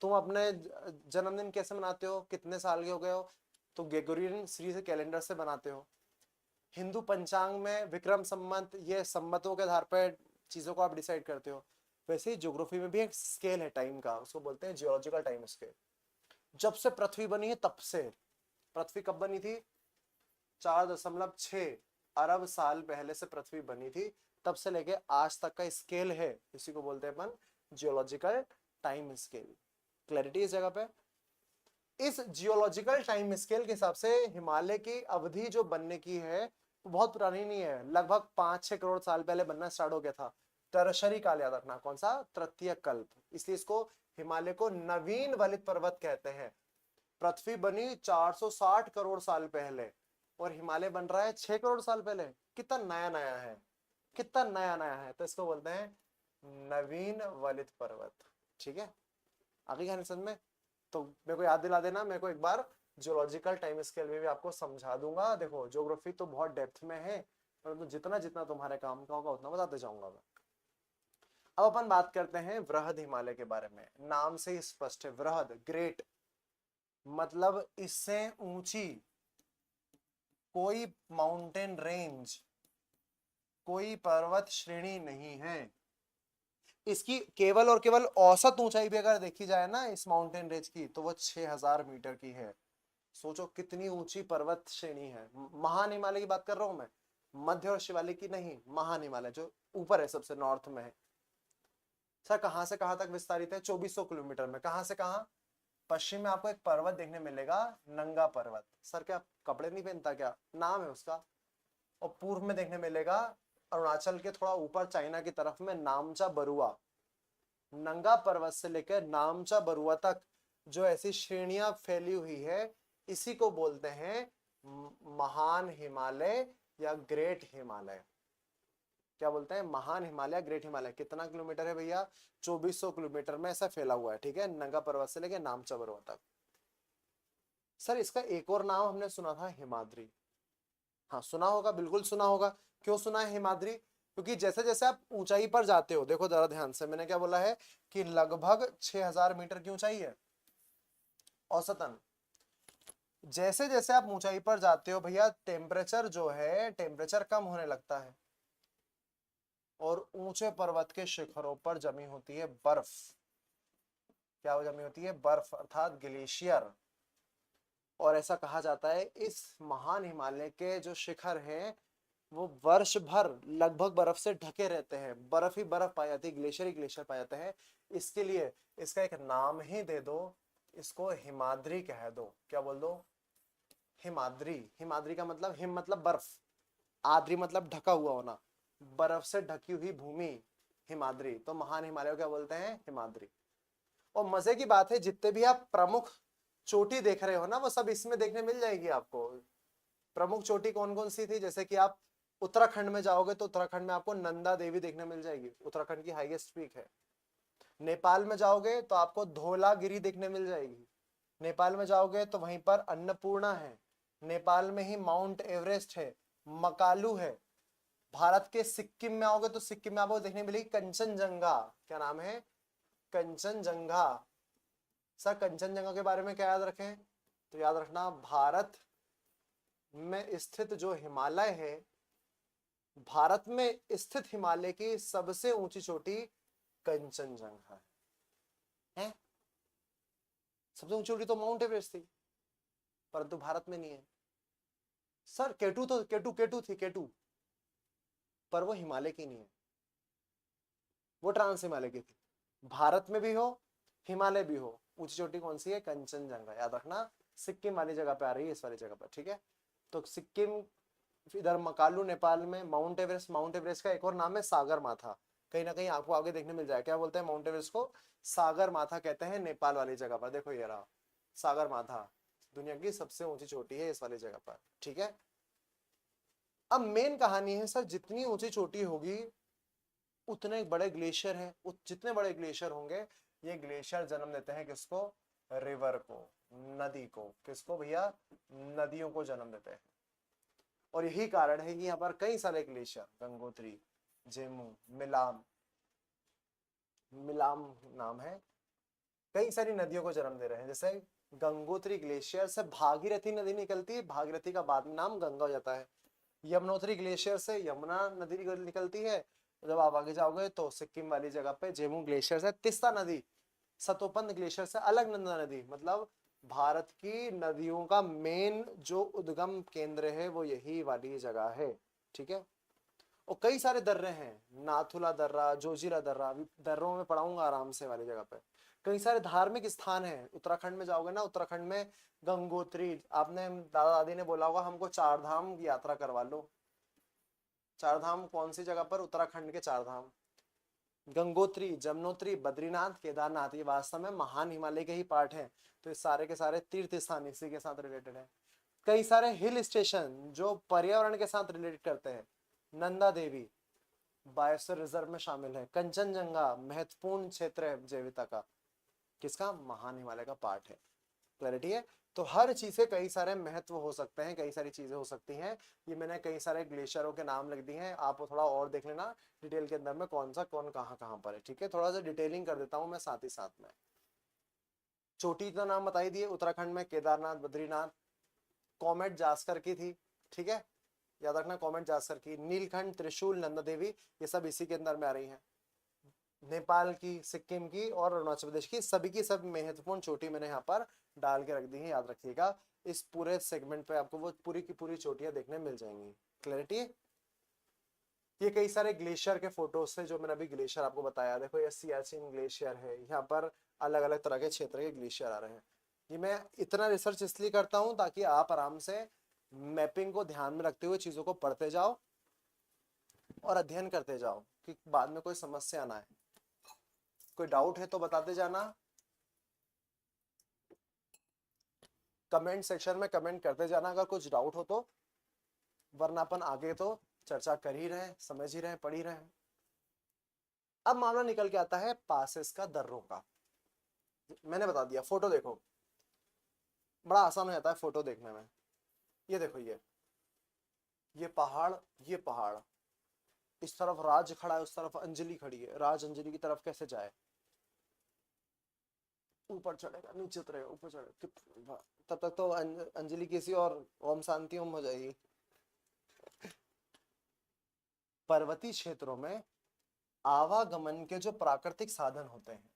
तुम अपने जन्मदिन कैसे मनाते हो, कितने साल के हो गए हो? तो ग्रेगोरियन सीरीज कैलेंडर से बनाते हो। हिंदू पंचांग में विक्रम संवत, ये संवतों के आधार पर चीजों को आप डिसाइड करते हो। वैसे ही ज्योग्राफी में भी एक स्केल है टाइम का, उसको बोलते हैं जियोलॉजिकल टाइम स्केल। जब से पृथ्वी बनी है तब से, पृथ्वी कब बनी थी? 4.6 अरब साल पहले से पृथ्वी बनी थी, तब से लेके आज तक का स्केल है, इसी को बोलते हैं अपन जियोलॉजिकल टाइम स्केल। क्लैरिटी इस जगह पे? इस जियोलॉजिकल टाइम स्केल के हिसाब से हिमालय की अवधि जो बनने की है वो बहुत पुरानी नहीं है, लगभग 5-6 करोड़ साल पहले बनना स्टार्ट हो गया था। टर्शरी काल याद रखना, कौन सा? तृतीय कल्प। इसलिए इसको हिमालय को नवीन वलित पर्वत कहते हैं। पृथ्वी बनी 460 करोड़ साल पहले और हिमालय बन रहा है 6 करोड़ साल पहले। कितना नया नया है, कितना नया नया है, तो इसको बोलते हैं नवीन वलित पर्वत। ठीक है, आगे कहानी समझ में? तो मेरे को याद दिला देना, मेरे को एक बार जियोलॉजिकल टाइम स्केल में भी आपको समझा दूंगा। देखो ज्योग्राफी तो बहुत डेप्थ में है, परंतु जितना जितना तुम्हारे काम का होगा उतना बताते जाऊंगा मैं। अब अपन बात करते हैं वृहद हिमालय के बारे में। नाम से ही स्पष्ट है, वृहद, ग्रेट, मतलब इससे ऊंची कोई माउंटेन रेंज, कोई पर्वत श्रेणी नहीं है। इसकी केवल और केवल औसत ऊंचाई भी अगर देखी जाए ना इस माउंटेन रेंज की, तो वो 6000 मीटर की है। सोचो कितनी ऊंची पर्वत श्रेणी है। महान हिमालय की बात कर रहा हूं मैं, मध्य और शिवालिक की नहीं, महान हिमालय जो ऊपर है, सबसे नॉर्थ में है। सर कहां से कहां तक विस्तारित है? 2400 किलोमीटर में। कहां से कहां? पश्चिम में आपको एक पर्वत देखने मिलेगा, नंगा पर्वत। सर क्या कपड़े नहीं पहनता क्या? नाम है उसका। और पूर्व में देखने मिलेगा अरुणाचल के थोड़ा ऊपर चाइना की तरफ में नामचा बरुआ। नंगा पर्वत से लेकर नामचा बरुआ तक जो ऐसी श्रेणियां फैली हुई है, इसी को बोलते हैं महान हिमालय या ग्रेट हिमालय। क्या बोलते हैं? महान हिमालय, ग्रेट हिमालय। कितना किलोमीटर है भैया? 2400 किलोमीटर में ऐसा फैला हुआ है। ठीक है, नंगा पर्वत से लेकर नामचा बरुआ तक। सर इसका एक और नाम हमने सुना था, हिमाद्री। हाँ सुना होगा, बिल्कुल सुना होगा। क्यों सुना है हिमाद्री? क्योंकि जैसे जैसे आप ऊंचाई पर जाते हो, देखो जरा ध्यान से, मैंने क्या बोला है कि लगभग 6000 मीटर की ऊंचाई है औसतन। जैसे जैसे आप ऊंचाई पर जाते हो भैया, टेम्परेचर जो है, टेम्परेचर कम होने लगता है और ऊंचे पर्वत के शिखरों पर जमी होती है बर्फ। क्या जमी होती है? बर्फ, अर्थात ग्लेशियर। और ऐसा कहा जाता है इस महान हिमालय के जो शिखर हैं वो वर्ष भर लगभग बर्फ से ढके रहते हैं, बर्फ ही बर्फ पाई जाती है, ग्लेशियर ही ग्लेशियर पाए जाते हैं। इसके लिए इसका एक नाम ही दे दो, इसको हिमाद्री कह दो। क्या बोल दो? हिमाद्री। हिमाद्री का मतलब, हिम मतलब बर्फ, आद्री मतलब ढका हुआ होना, बर्फ से ढकी हुई भूमि हिमाद्री। तो महान हिमालय क्या बोलते हैं? हिमाद्री। और मजे की बात है, जितने भी आप प्रमुख चोटी देख रहे हो ना, वो सब इसमें देखने मिल जाएगी आपको। प्रमुख चोटी कौन कौन सी थी? जैसे कि आप उत्तराखंड में जाओगे तो उत्तराखंड में आपको नंदा देवी देखने मिल जाएगी, उत्तराखंड की हाईएस्ट पीक है। नेपाल में जाओगे तो आपको धौलागिरी देखने मिल जाएगी। नेपाल में जाओगे तो वहीं पर अन्नपूर्णा है। नेपाल में ही माउंट एवरेस्ट है, मकालू है। भारत के सिक्किम में आओगे तो सिक्किम में आपको देखने मिलेगी कंचनजंगा। क्या नाम है? कंचनजंगा। सर कंचनजंगा के बारे में क्या याद रखें? तो याद रखना, भारत में स्थित जो हिमालय है, भारत में स्थित हिमालय की सबसे ऊंची चोटी कंचनजंगा है। सबसे ऊंची चोटी तो माउंट एवरेस्ट थी, परंतु भारत में नहीं है। सर केटू तो, केटू थी, केटू, पर वो हिमालय की नहीं है, वो ट्रांस हिमालय की थी। भारत में भी हो, हिमालय भी हो, ऊंची चोटी कौन सी है? कंचनजंगा। याद रखना, सिक्किम वाली जगह पे आ रही है, इस वाली जगह पर। ठीक है, तो सिक्किम, इधर मकालू नेपाल में, माउंट एवरेस्ट। माउंट एवरेस्ट का एक और नाम है सागर माथा। कहीं ना कहीं आपको आगे देखने मिल जाए। क्या बोलते हैं माउंट एवरेस्ट को? सागर माथा कहते हैं, नेपाल वाली जगह पर। देखो ये रहा सागर माथा, दुनिया की सबसे ऊंची चोटी है इस वाली जगह पर। ठीक है, अब मेन कहानी है सर, जितनी ऊंची चोटी होगी उतने बड़े ग्लेशियर हैं, जितने बड़े ग्लेशियर होंगे, ये ग्लेशियर जन्म देते हैं किसको? रिवर को, नदी को। किसको भैया? नदियों को जन्म देते हैं। और यही कारण है कि यहाँ पर कई सारे ग्लेशियर, गंगोत्री, जेमू, मिलाम, मिलाम नाम है, कई सारी नदियों को जन्म दे रहे हैं। जैसे गंगोत्री ग्लेशियर से भागीरथी नदी निकलती है, भागीरथी का बाद में नाम गंगा हो जाता है। यमुनोत्री ग्लेशियर से यमुना नदी निकलती है। जब आप आगे जाओगे तो सिक्किम वाली जगह पे जेमू ग्लेशियर से तिस्ता नदी, सतोपंथ ग्लेशियर से अलकनंदा नदी। मतलब भारत की नदियों का मेन जो उद्गम केंद्र है वो यही वाली जगह है। ठीक है, और कई सारे दर्रे हैं, नाथुला दर्रा, जोजिला दर्रा, अभी दर्रों में पढ़ाऊंगा आराम से वाली जगह पे। कई सारे धार्मिक स्थान हैं, उत्तराखंड में जाओगे ना, उत्तराखंड में गंगोत्री, आपने दादा दादी ने बोला होगा हमको 4 धाम की यात्रा करवा लो। 4 धाम कौन सी जगह पर? उत्तराखंड के 4 धाम, गंगोत्री, जमुनोत्री, बद्रीनाथ, केदारनाथ। ये वास्तव में महान हिमालय के ही पार्ट हैं। तो ये सारे के सारे तीर्थ स्थान इसी के साथ रिलेटेड है। कई सारे हिल स्टेशन जो पर्यावरण के साथ रिलेटेड करते हैं, नंदा देवी बायोस्फीयर रिजर्व में शामिल है, कंचनजंगा महत्वपूर्ण क्षेत्र है जैविता का, किसका? महान हिमालय का पार्ट है। क्लैरिटी है? तो हर चीज के कई सारे महत्व हो सकते हैं, कई सारी चीजें हो सकती हैं। ये मैंने कई सारे ग्लेशियरों के नाम लिख दिए हैं, आप थोड़ा और देख लेना डिटेल के अंदर में कौन सा कौन कहाँ कहाँ पर है। ठीक है, थोड़ा सा डिटेलिंग कर देता हूँ मैं साथ ही साथ में। चोटी का नाम बता ही दिए, उत्तराखंड में केदारनाथ, बद्रीनाथ। कॉमेट जास्कर की थी, ठीक है, याद रखना कॉमेट जास्कर की। नीलखंड, त्रिशूल, नंदा देवी, ये सब इसी के अंदर में आ रही हैं। नेपाल की, सिक्किम की और अरुणाचल प्रदेश की, सभी की सब महत्वपूर्ण चोटी मैंने यहाँ पर डाल के रख दी है, याद रखिएगा। इस पूरे सेगमेंट पे आपको वो पूरी की पूरी चोटियां देखने मिल जाएंगी। क्लैरिटी है? ये कई सारे ग्लेशियर के फोटोज से जो मैंने अभी ग्लेशियर आपको बताया, देखो ये सियाचिन ग्लेशियर है, यहाँ पर अलग अलग तरह के क्षेत्र के ग्लेशियर आ रहे हैं। ये मैं इतना रिसर्च इसलिए करता हूँ ताकि आप आराम से मैपिंग को ध्यान में रखते हुए चीजों को पढ़ते जाओ और अध्ययन करते जाओ कि बाद में कोई समस्या ना आए। कोई डाउट है तो बताते जाना, कमेंट सेक्शन में कमेंट करते जाना अगर कुछ डाउट हो तो, वरना अपन आगे तो चर्चा कर ही रहे, समझ ही रहे, पढ़ ही रहे। अब मामला निकल के आता है पासेस का, दर्रों का। मैंने बता दिया, फोटो देखो, बड़ा आसान हो जाता है फोटो देखने में। ये देखो, ये पहाड़, ये पहाड़, इस तरफ राज खड़ा है, उस तरफ अंजलि खड़ी है। राज अंजलि की तरफ कैसे जाए? ऊपर चढ़ेगा, नीचे उतरेगा, ऊपर चढ़ेगा, तब तक तो अंजलि किसी और ओम शांति ओम हो जाएगी। पर्वतीय क्षेत्रों में आवागमन के जो प्राकृतिक साधन होते हैं,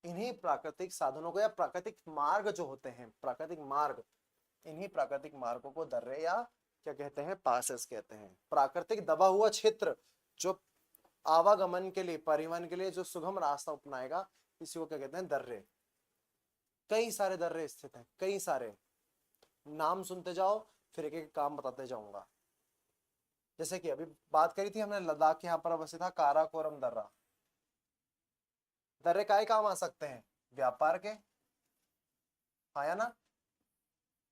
इन्हीं प्राकृतिक साधनों को या प्राकृतिक मार्ग जो होते हैं, प्राकृतिक मार्ग, इन्हीं प्राकृतिक मार्गों को दर्रे या क्या कहते हैं? पासेस कहते हैं। प्राकृतिक दबा हुआ क्षेत्र जो आवागमन के लिए, परिवहन के लिए जो सुगम रास्ता अपनाएगा, इसी को क्या कहते हैं? दर्रे। कई सारे दर्रे स्थित हैं, कई सारे, नाम सुनते जाओ फिर एक एक काम बताते जाऊंगा। जैसे कि अभी बात करी थी हमने लद्दाख के यहाँ पर अवस्थित था काराकोरम दर्रा। दर्रे काय काम आ सकते हैं? व्यापार के, आया ना?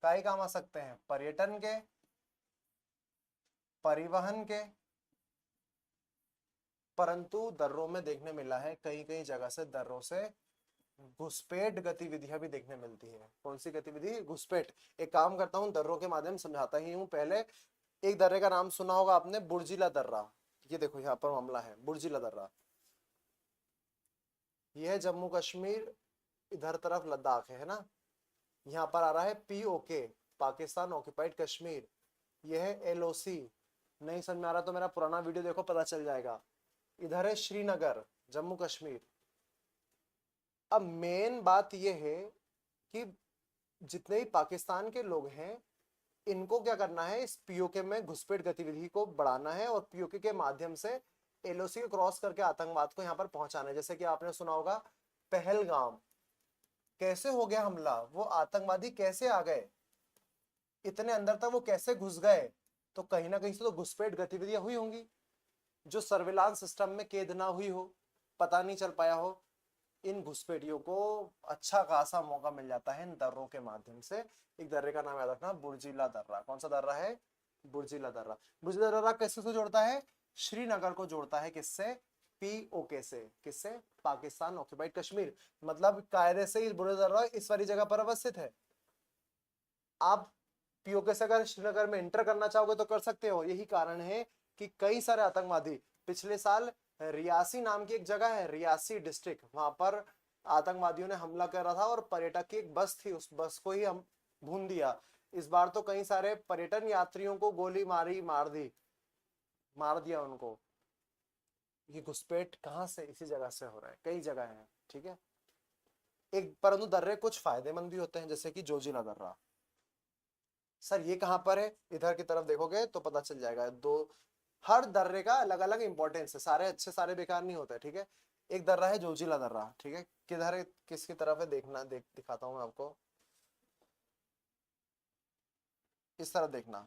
काय काम आ सकते हैं? पर्यटन के, परिवहन के। परंतु दर्रों में देखने मिला है कई कई जगह से दर्रों से घुसपैठ गतिविधियां भी देखने मिलती है। कौन सी गतिविधि? घुसपैठ। एक काम करता हूँ, दर्रों के माध्यम समझाता ही हूँ। पहले एक दर्रे का नाम सुना होगा आपने, बुर्जिला दर्रा। ये देखो यहाँ पर मामला है बुर्जिला दर्रा। यह है जम्मू कश्मीर, इधर तरफ लद्दाख है ना। यहाँ पर आ रहा है POK, पाकिस्तान ऑक्यूपाइड कश्मीर। यह है LOC। नहीं समझ में आ रहा तो मेरा पुराना वीडियो देखो, पता चल जाएगा। इधर है श्रीनगर, जम्मू कश्मीर। अब मेन बात यह है कि जितने भी पाकिस्तान के लोग हैं, इनको क्या करना है? इस POK में घुसपैठ गतिविधि को बढ़ाना है और POK के माध्यम से LOC को क्रॉस करके आतंकवाद को यहाँ पर पहुंचाना है। जैसे कि आपने सुना होगा पहलगाम, कैसे हो गया हमला, वो आतंकवादी कैसे आ गए, इतने अंदर तक वो कैसे घुस गए? तो कहीं ना कहीं से तो घुसपैठ गतिविधियां हुई होंगी जो सर्विलांस सिस्टम में कैद ना हुई हो, पता नहीं चल पाया हो। इन घुसपैठियों को अच्छा खासा मौका मिल जाता है इन दर्रों के माध्यम से। एक दर्रे का नाम याद रखना, बुर्जिला दर्रा। कौन सा दर्रा है? बुर्जिला दर्रा। बुर्जिला दर्रा किससे से जोड़ता है? श्रीनगर को जोड़ता है। किससे? POK से। किससे? पाकिस्तान ऑक्यूपाइड कश्मीर। मतलब कायदे से ही बुर्जिला दर्रा इस वाली जगह पर अवस्थित है। आप POK से अगर श्रीनगर में एंटर करना चाहोगे तो कर सकते हो। यही कारण है कि कई सारे आतंकवादी पिछले साल रियासी नाम की एक जगह है, रियासी डिस्ट्रिक्ट, वहां पर आतंकवादियों ने हमला करा था और पर्यटक की एक बस थी, उस बस को ही हम भून दिया। इस बार तो कई सारे पर्यटन यात्रियों को गोली मारी, मार दिया उनको। ये घुसपैठ कहां से? इसी जगह से हो रहा है, कई जगह है। ठीक है, एक परंतु दर्रे कुछ फायदेमंद भी होते हैं, जैसे कि जोजिला दर्रा। सर ये कहां पर है? इधर की तरफ देखोगे तो पता चल जाएगा। हर दर्रे का अलग अलग इंपॉर्टेंस है, सारे अच्छे सारे बेकार नहीं होते, ठीक है। एक दर्रा है जोजिला दर्रा, ठीक है, किधर है, किसकी तरफ है, देखना, दिखाता हूं मैं आपको, इस तरफ देखना,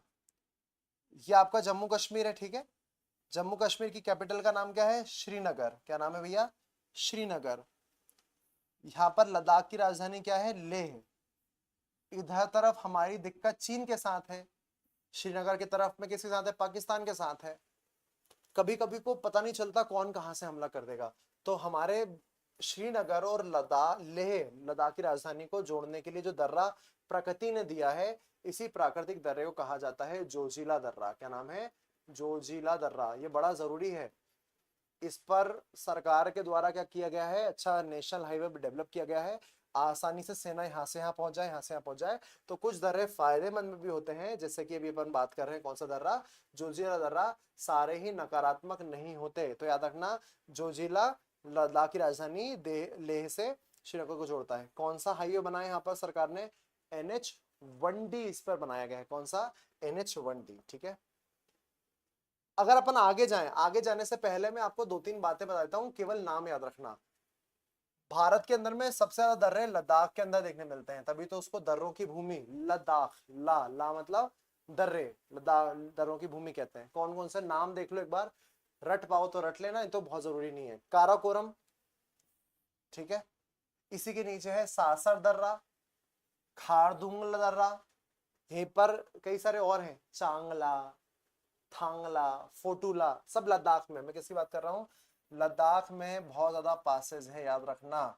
ये आपका जम्मू कश्मीर है, ठीक है। जम्मू कश्मीर की कैपिटल का नाम क्या है, श्रीनगर, क्या नाम है भैया, श्रीनगर। यहाँ पर लद्दाख की राजधानी क्या है, लेह। इधर तरफ हमारी दिक्कत चीन के साथ है, श्रीनगर की तरफ में किसके साथ है, पाकिस्तान के साथ है। कभी कभी को पता नहीं चलता कौन कहां से हमला कर देगा, तो हमारे श्रीनगर और लेह लद्दाख की राजधानी को जोड़ने के लिए जो दर्रा प्रकृति ने दिया है, इसी प्राकृतिक दर्रे को कहा जाता है जोजिला दर्रा। क्या नाम है, जोजिला दर्रा। ये बड़ा जरूरी है, इस पर सरकार के द्वारा क्या किया गया है, अच्छा नेशनल हाईवे डेवलप किया गया है, आसानी से सेना यहाँ से यहाँ पहुंच जाए, यहाँ से यहाँ पहुंच जाए। तो कुछ दर्रे फायदेमंद भी होते हैं, जैसे कि अभी अपन बात कर रहे हैं कौन सा दर्रा, जोजिला दर्रा। सारे ही नकारात्मक नहीं होते, तो याद रखना, जोजिला लद्दाख की राजधानी लेह से श्रीनगर को जोड़ता है। कौन सा हाईवे बनाया यहाँ पर सरकार ने, NH-1D इस पर बनाया गया है, कौन सा, NH-1D, ठीक है। अगर अपन आगे जाएं, आगे जाने से पहले मैं आपको दो तीन बातें बता देता हूं, केवल नाम याद रखना। भारत के अंदर में सबसे ज्यादा दर्रे लद्दाख के अंदर देखने मिलते हैं, तभी तो उसको दर्रों की भूमि लद्दाख, ला मतलब दर्रे, लद्दाख दर्रों की भूमि कहते हैं। कौन कौन से नाम देख लो एक बार, रट पाओ तो रट लेना, ये तो बहुत जरूरी नहीं है। काराकोरम, ठीक है, इसी के नीचे है सासर दर्रा, खारदुंग दर्रा, यहीं पर कई सारे और हैं, चांगला, थांगला, फोटूला, सब लद्दाख में। मैं किसकी बात कर रहा हूँ, लद्दाख में बहुत ज्यादा पासेज है, याद रखना,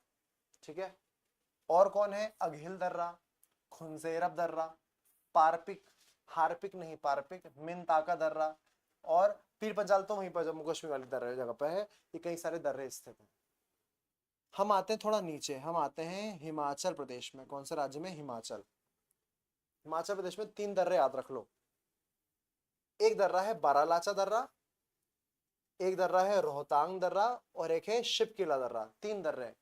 ठीक है। और कौन है, अघिल दर्रा, खुंजेरब दर्रा, पारपिक, हारपिक नहीं पारपिक, मिनताका दर्रा, और पीर पंजाल तो वहीं पर जम्मू कश्मीर वाली दर्रे जगह पर है। ये कई सारे दर्रे स्थित हैं। हम आते हैं थोड़ा नीचे, हम आते हैं हिमाचल प्रदेश में। कौन से राज्य में, हिमाचल। हिमाचल प्रदेश में 3 दर्रे याद रख लो। एक दर्रा है बारालाचा दर्रा, एक दर्रा है रोहतांग दर्रा, और एक है शिपकिला दर्रा। 3 दर्रे,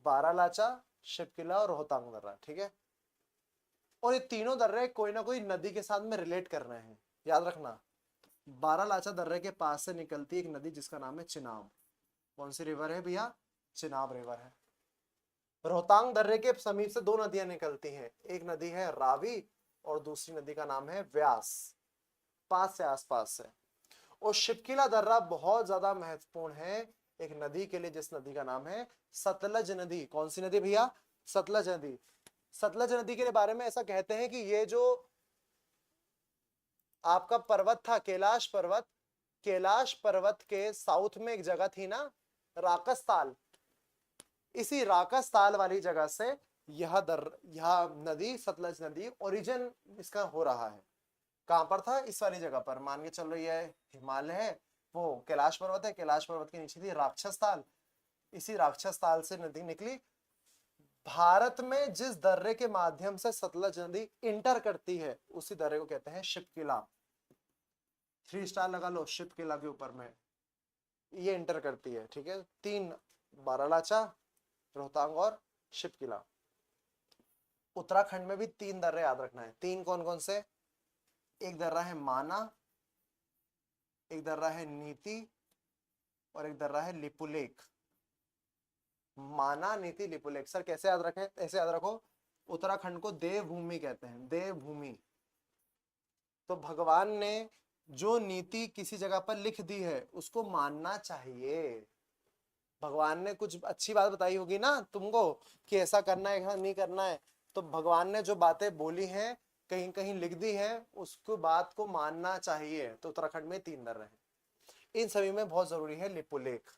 बारालाचा, शिपकिला और रोहतांग दर्रा, ठीक है। और ये तीनों दर्रे कोई ना कोई नदी के साथ में रिलेट कर रहे हैं, याद रखना। बारालाचा दर्रे के पास से निकलती एक नदी जिसका नाम है चिनाब। कौन सी रिवर है भैया, चिनाब रिवर है। रोहतांग दर्रे के समीप से 2 नदियां निकलती हैं, एक नदी है रावी और दूसरी नदी का नाम है व्यास, पास से आसपास से। और शिपकिला दर्रा बहुत ज्यादा महत्वपूर्ण है एक नदी के लिए, जिस नदी का नाम है सतलज नदी। कौन सी नदी भैया, सतलज नदी। सतलज नदी के बारे में ऐसा कहते हैं कि ये जो आपका पर्वत था कैलाश पर्वत, कैलाश पर्वत के साउथ में एक जगह थी ना, राकस, इसी राकस ताल वाली जगह से यह नदी सतलज नदी ओरिजिन इसका हो रहा है। कहां पर था, इस वाली जगह पर। मान के चलो ये हिमालय है, वो कैलाश पर्वत है, कैलाश पर्वत के नीचे थी राक्षस ताल, इसी राक्षस ताल से नदी निकली। भारत में जिस दर्रे के माध्यम से सतलज नदी इंटर करती है, उसी दर्रे को कहते हैं शिपकिला। 3 स्टार लगा लो शिपकिला के ऊपर में, ये इंटर करती है, ठीक है। 3, बारालाचा, रोहतांग और शिपकिला। उत्तराखंड में भी 3 दर्रे याद रखना है। 3 कौन कौन से, एक दर्रा है माना, एक दर्रा है नीति, और एक दर्रा है लिपुलेख। माना, नीति, लिपुलेख। सर कैसे याद रखें, ऐसे याद रखो, उत्तराखंड को देवभूमि कहते हैं, देवभूमि। तो भगवान ने जो नीति किसी जगह पर लिख दी है उसको मानना चाहिए। भगवान ने कुछ अच्छी बात बताई होगी ना तुमको कि ऐसा करना है, ऐसा नहीं करना है, तो भगवान ने जो बातें बोली हैं, कहीं कहीं लिख दी है, उसको बात को मानना चाहिए। तो उत्तराखंड में 3 दर्रे हैं। इन सभी में बहुत जरूरी है लिपुलेख,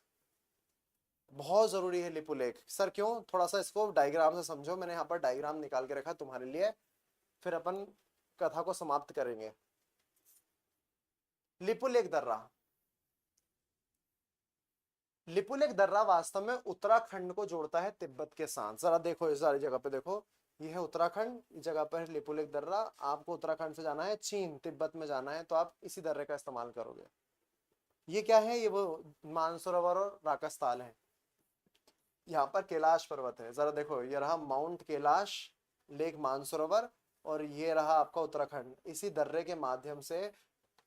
बहुत जरूरी है लिपुलेख। सर क्यों, थोड़ा सा इसको डायग्राम से समझो, मैंने यहाँ पर डायग्राम निकाल के रखा तुम्हारे लिए, फिर अपन कथा को समाप्त करेंगे। लिपुलेख दर्रा, लिपुलेख दर्रा वास्तव में उत्तराखंड को जोड़ता है तिब्बत के साथ। जरा देखो इस सारी जगह पे देखो, ये है उत्तराखंड, इस जगह पर है लिपुलेख दर्रा। आपको उत्तराखंड से जाना है चीन, तिब्बत में जाना है, तो आप इसी दर्रे का इस्तेमाल करोगे। ये क्या है, ये वो मानसरोवर और राकसताल है। यहाँ पर कैलाश पर्वत है, जरा देखो, ये रहा माउंट कैलाश, लेक मानसरोवर, और ये रहा आपका उत्तराखंड। इसी दर्रे के माध्यम से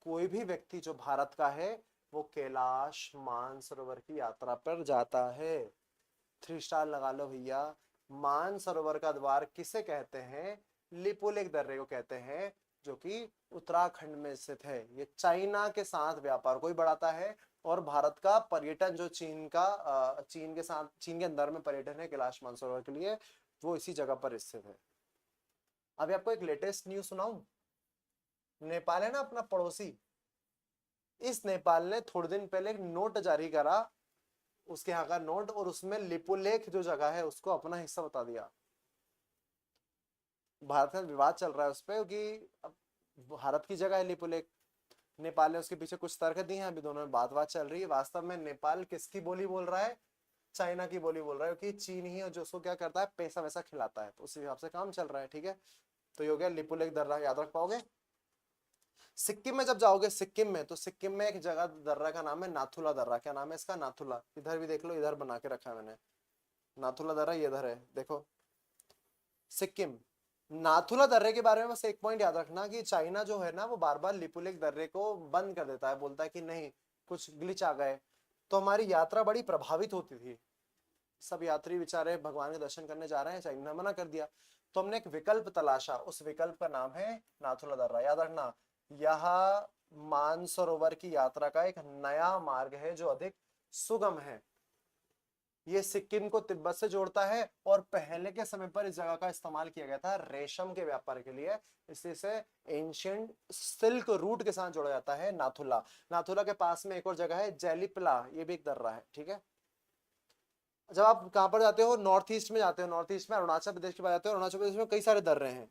कोई भी व्यक्ति जो भारत का है वो कैलाश मानसरोवर की यात्रा पर जाता है। 3 स्टार लगा लो भैया। मानसरोवर का द्वार किसे कहते हैं? लिपुलेख दर्रे को कहते हैं, जो कि उत्तराखंड में स्थित है। ये चाइना के साथ व्यापार को ही बढ़ाता है और भारत का पर्यटन जो चीन के साथ, चीन के अंदर में पर्यटन है कैलाश मानसरोवर के लिए, वो इसी जगह पर स्थित है। अभी आपको एक लेटेस्ट न्यूज सुनाऊं। नेपाल है ना अपना पड़ोसी, इस नेपाल ने थोड़े दिन पहले एक नोट जारी करा, उसके यहाँ का नोट, और उसमें लिपुलेख जो जगह है उसको अपना हिस्सा बता दिया। भारत में विवाद चल रहा है उस पर कि अब भारत की जगह है लिपुलेख, नेपाल ने उसके पीछे कुछ तर्क दिए हैं, अभी दोनों में बात चल रही है। वास्तव में नेपाल किसकी बोली बोल रहा है? चाइना की बोली बोल रहा है, क्योंकि चीन ही जो उसको क्या करता है, पैसा वैसा खिलाता है, तो उसी हिसाब से काम चल रहा है। ठीक है, तो ये हो गया लिपुलेख दर्रा, याद रख पाओगे। सिक्किम में जब जाओगे, सिक्किम में, तो सिक्किम में एक जगह दर्रा का नाम है नाथुला दर्रा। क्या नाम है इसका? नाथुला। इधर भी देख लो, इधर बना के रखा है मैंने, नाथुला दर्रा ये इधर है, देखो सिक्किम। नाथुला दर्रे के बारे में बस एक पॉइंट याद रखना कि चाइना जो है ना वो बार बार लिपुलेख दर्रे को बंद कर देता है, बोलता है कि नहीं कुछ ग्लिच आ गए, तो हमारी यात्रा बड़ी प्रभावित होती थी। सब यात्री बेचारे भगवान के दर्शन करने जा रहे हैं, चाइना ने मना कर दिया, तो हमने एक विकल्प तलाशा, उस विकल्प का नाम है नाथुला दर्रा। याद रखना, यह मानसरोवर की यात्रा का एक नया मार्ग है जो अधिक सुगम है। ये सिक्किम को तिब्बत से जोड़ता है और पहले के समय पर इस जगह का इस्तेमाल किया गया था रेशम के व्यापार के लिए, इसलिए इसे एंशियंट सिल्क रूट के साथ जोड़ा जाता है। नाथुला, नाथुला के पास में एक और जगह है जेलिपला, ये भी एक दर्रा है। ठीक है, जब आप कहां पर जाते हो, नॉर्थ ईस्ट में जाते हो, नॉर्थ ईस्ट में अरुणाचल प्रदेश के पास जाते हो, अरुणाचल प्रदेश में कई सारे दर्रे हैं,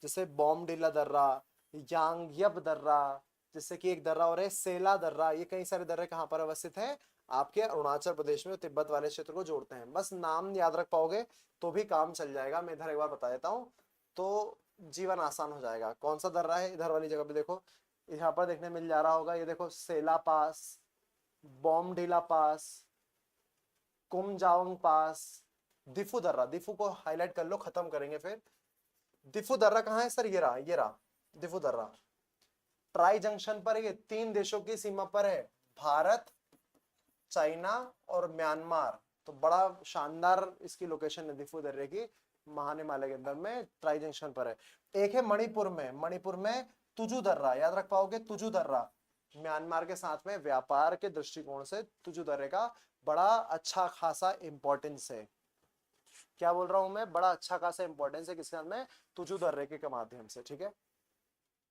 जैसे बॉमडिला दर्रा, यांगयब दर्रा, जैसे कि एक दर्रा और है सेला दर्रा। ये कई सारे दर्रे कहां पर अवस्थित हैं? आपके अरुणाचल प्रदेश में, तिब्बत वाले क्षेत्र को जोड़ते हैं। बस नाम याद रख पाओगे तो भी काम चल जाएगा। मैं इधर एक बार बता देता हूँ तो जीवन आसान हो जाएगा। कौन सा दर्रा है? इधर वाली जगह पे देखो, यहाँ पर देखने मिल जा रहा होगा, ये देखो सेला पास, बॉमडिला पास, कुमजाओंग पास, दिफू दर्रा। दिफू को हाईलाइट कर लो, खत्म करेंगे फिर। दिफू दर्रा कहाँ है सर? ये रहा, ये रहा दिफू दर्रा। ट्राई जंक्शन पर, ये 3 देशों की सीमा पर है, भारत, चाइना और म्यांमार। तो बड़ा शानदार इसकी लोकेशन है दिफू दर्रे की, महान हिमालय के अंदर में ट्राई जंक्शन पर है। एक है मणिपुर में, मणिपुर में तुजू दर्रा, याद रख पाओगे तुजू दर्रा। म्यांमार के साथ में व्यापार के दृष्टिकोण से तुजू दर्रे का बड़ा अच्छा खासा इंपॉर्टेंस है। क्या बोल रहा हूं मैं? बड़ा अच्छा खासा इंपॉर्टेंस है किसके साथ में? तुजू दर्रे के माध्यम से। ठीक है,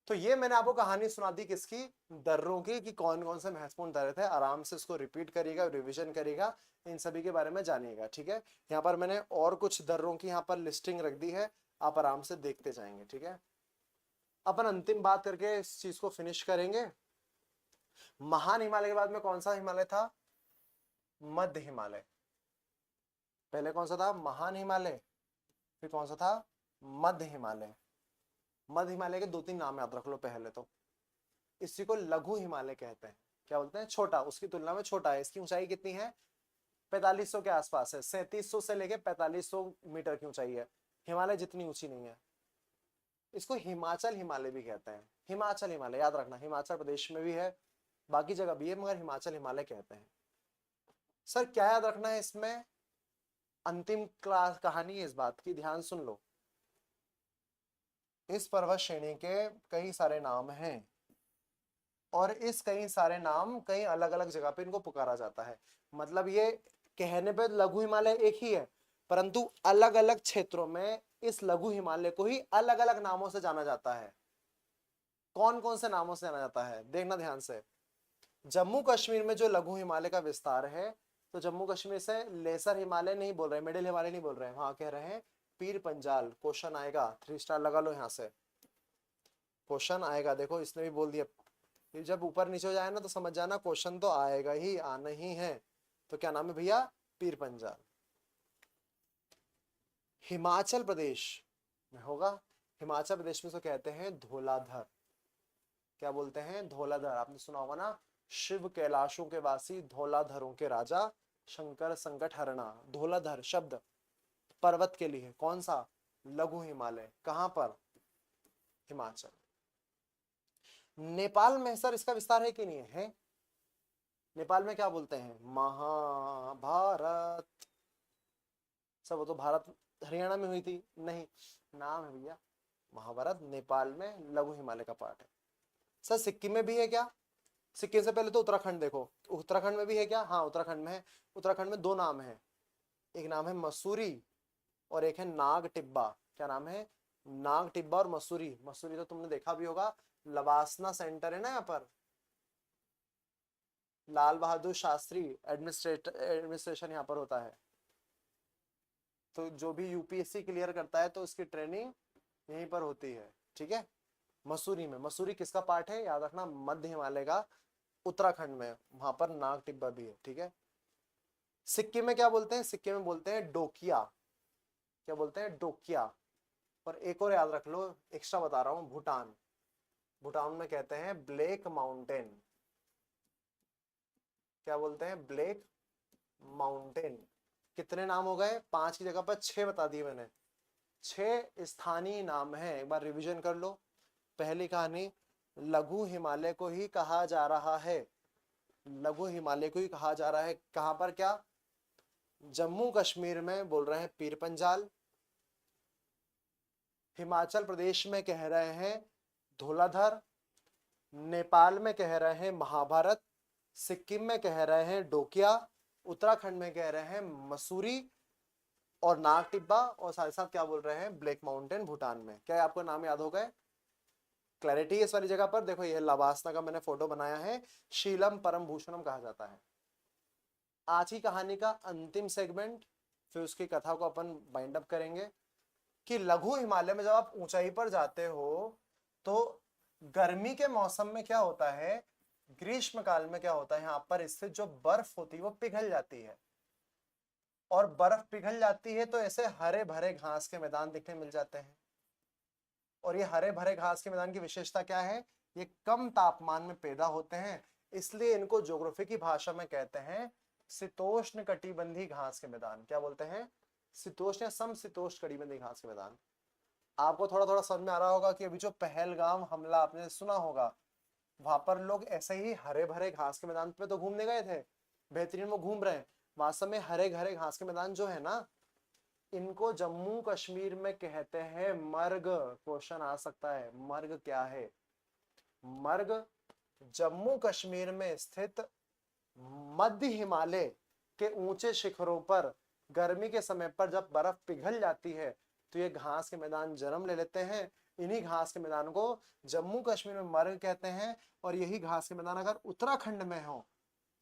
तो ये मैंने आपको कहानी सुना दी किसकी? दर्रों की, कि कौन कौन से महत्वपूर्ण दर्रे थे। आराम से इसको रिपीट करिएगा, रिवीजन करिएगा, इन सभी के बारे में जानिएगा। ठीक है, यहाँ पर मैंने और कुछ दर्रों की यहाँ पर लिस्टिंग रख दी है, आप आराम से देखते जाएंगे। ठीक है, अपन अंतिम बात करके इस चीज को फिनिश करेंगे। महान हिमालय के बाद में कौन सा हिमालय था? मध्य हिमालय। पहले कौन सा था? महान हिमालय, फिर कौन सा था? मध्य हिमालय। मध्य हिमालय के 2-3 नाम याद रख लो पहले तो। इसी को लघु हिमालय कहते हैं। क्या बोलते हैं? छोटा, उसकी तुलना में छोटा है। इसकी ऊंचाई कितनी है? 4500 के आसपास है, 3700 से लेके 4500 मीटर की ऊंचाई है। हिमालय जितनी ऊंची नहीं है। इसको हिमाचल हिमालय भी कहते हैं। हिमाचल हिमालय याद रखना, हिमाचल प्रदेश में भी है, बाकी जगह भी है, मगर हिमाचल हिमालय कहते हैं। सर क्या याद रखना है इसमें? अंतिम क्लास कहानी है इस बात की, ध्यान सुन लो। इस पर्वत श्रेणी के कई सारे नाम हैं और इस कई सारे नाम कई अलग अलग जगह पे इनको पुकारा जाता है। मतलब ये कहने पे लघु हिमालय एक ही है, परंतु अलग अलग क्षेत्रों में इस लघु हिमालय को ही अलग अलग नामों से जाना जाता है। कौन कौन से नामों से जाना जाता है देखना ध्यान से। जम्मू कश्मीर में जो लघु हिमालय का विस्तार है, तो जम्मू कश्मीर से लेसर हिमालय नहीं बोल रहे, मिडिल हिमालय नहीं बोल रहे, वहां कह रहे हैं पीर पंजाल। क्वेश्चन आएगा, 3 स्टार लगा लो, यहां से क्वेश्चन आएगा। देखो इसने भी बोल दिया, ये जब ऊपर नीचे हो जाए ना तो समझ जाना क्वेश्चन तो आएगा ही, आना ही है। तो क्या नाम है भैया? पीर पंजाल। हिमाचल प्रदेश में होगा, हिमाचल प्रदेश में तो कहते हैं धौलाधर। क्या बोलते हैं? धौलाधर। आपने सुना होगा ना, शिव कैलाशों के वासी, धौलाधरों के राजा, शंकर संकट हरणा। धौलाधर शब्द पर्वत के लिए, कौन सा? लघु हिमालय। कहां पर? हिमाचल। नेपाल में सर इसका विस्तार है कि नहीं है? नेपाल में क्या बोलते हैं? महाभारत। सर वो तो भारत हरियाणा में हुई थी। नहीं, नाम है भैया महाभारत। नेपाल में लघु हिमालय का पार्ट है। सर सिक्किम में भी है क्या? सिक्किम से पहले तो उत्तराखंड देखो, उत्तराखंड में भी है क्या? हाँ उत्तराखंड में है। उत्तराखंड में दो नाम है, एक नाम है मसूरी और एक है नाग टिब्बा। क्या नाम है? नाग टिब्बा और मसूरी। मसूरी तो तुमने देखा भी होगा, लवासना सेंटर है ना यहाँ पर, लाल बहादुर शास्त्री एडमिनिस्ट्रेशन यहाँ पर होता है। तो जो भी यूपीएससी क्लियर करता है तो उसकी ट्रेनिंग यहीं पर होती है, ठीक है। मसूरी में, मसूरी किसका पार्ट है याद रखना? मध्य हिमालय का, उत्तराखंड में, वहां पर नाग टिब्बा भी है, ठीक है। सिक्किम में क्या बोलते हैं? सिक्किम में बोलते हैं डोकिया। क्या बोलते हैं? डोकिया। और एक और याद रख लो, एक्स्ट्रा बता रहा हूं, भूटान। भूटान में कहते हैं ब्लैक माउंटेन। क्या बोलते हैं? Black mountain. कितने नाम हो गए? 5 की जगह पर 6 बता दिए मैंने। 6 स्थानीय नाम है, एक बार रिवीजन कर लो। पहली कहानी, लघु हिमालय को ही कहा जा रहा है, लघु हिमालय को ही कहा जा रहा है। कहां पर? क्या जम्मू कश्मीर में बोल रहे हैं पीर पंजाल, हिमाचल प्रदेश में कह रहे हैं धौलाधर, नेपाल में कह रहे हैं महाभारत, सिक्किम में कह रहे हैं डोकिया, उत्तराखंड में कह रहे हैं मसूरी और नाग टिब्बा, और साथ साथ क्या बोल रहे हैं? ब्लैक माउंटेन भूटान में। क्या आपको नाम याद हो गए? क्लैरिटी इस वाली जगह पर देखो, ये लवासना का मैंने फोटो बनाया है, शीलम परम भूषणम कहा जाता है। आज की कहानी का अंतिम सेगमेंट, फिर उसकी कथा को अपन बाइंड अप करेंगे कि लघु हिमालय में जब आप ऊंचाई पर जाते हो तो गर्मी के मौसम में क्या होता है, ग्रीष्म काल में क्या होता है, यहाँ पर इससे जो बर्फ होती है वो पिघल जाती है, और बर्फ पिघल जाती है तो ऐसे हरे भरे घास के मैदान दिखने मिल जाते हैं। और ये हरे भरे घास के मैदान की विशेषता क्या है? ये कम तापमान में पैदा होते हैं, इसलिए इनको ज्योग्राफी की भाषा में कहते हैं शीतोष्ण कटिबंधीय घास के मैदान। क्या बोलते हैं? शीतोष्ण या समशीतोष्ण कटिबंधीय घास के मैदान। आपको थोड़ा थोड़ा समझ में आ रहा होगा कि अभी जो पहलगाम हमला आपने सुना होगा, वहां पर लोग ऐसे ही हरे भरे घास के मैदान पे तो घूमने गए थे, बेहतरीन वो घूम रहे हैं, वास्तव में हरे भरे घास के मैदान जो है ना, इनको जम्मू कश्मीर में कहते हैं मर्ग। क्वेश्चन आ सकता है, मर्ग क्या है? मर्ग जम्मू कश्मीर में स्थित मध्य हिमालय के ऊंचे शिखरों पर गर्मी के समय पर जब बर्फ पिघल जाती है तो ये घास के मैदान जन्म ले लेते हैं। इन्हीं घास के मैदान को जम्मू कश्मीर में मर्ग कहते हैं, और यही घास के मैदान अगर उत्तराखंड में हो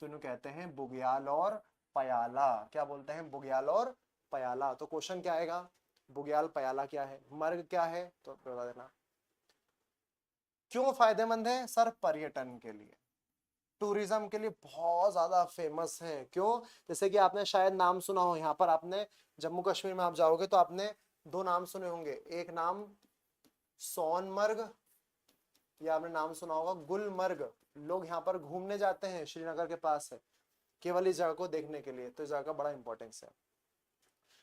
तो इन्हें कहते हैं बुग्याल और पयाला। क्या बोलते हैं? बुग्याल और पयाला। तो क्वेश्चन क्या आएगा? बुग्याल पयाला क्या है, मर्ग क्या है, तो बता देना। क्यों फायदेमंद है सर? पर्यटन के लिए, टूरिज्म के लिए बहुत ज्यादा फेमस है। क्यों? जैसे कि आपने शायद नाम सुना हो, यहाँ पर आपने जम्मू कश्मीर में आप जाओगे तो आपने 2 नाम सुने होंगे, एक नाम सोनमर्ग, या आपने नाम सुना होगा गुलमर्ग। लोग यहाँ पर घूमने जाते हैं, श्रीनगर के पास है, केवल इस जगह को देखने के लिए। तो इस जगह का बड़ा इंपॉर्टेंस है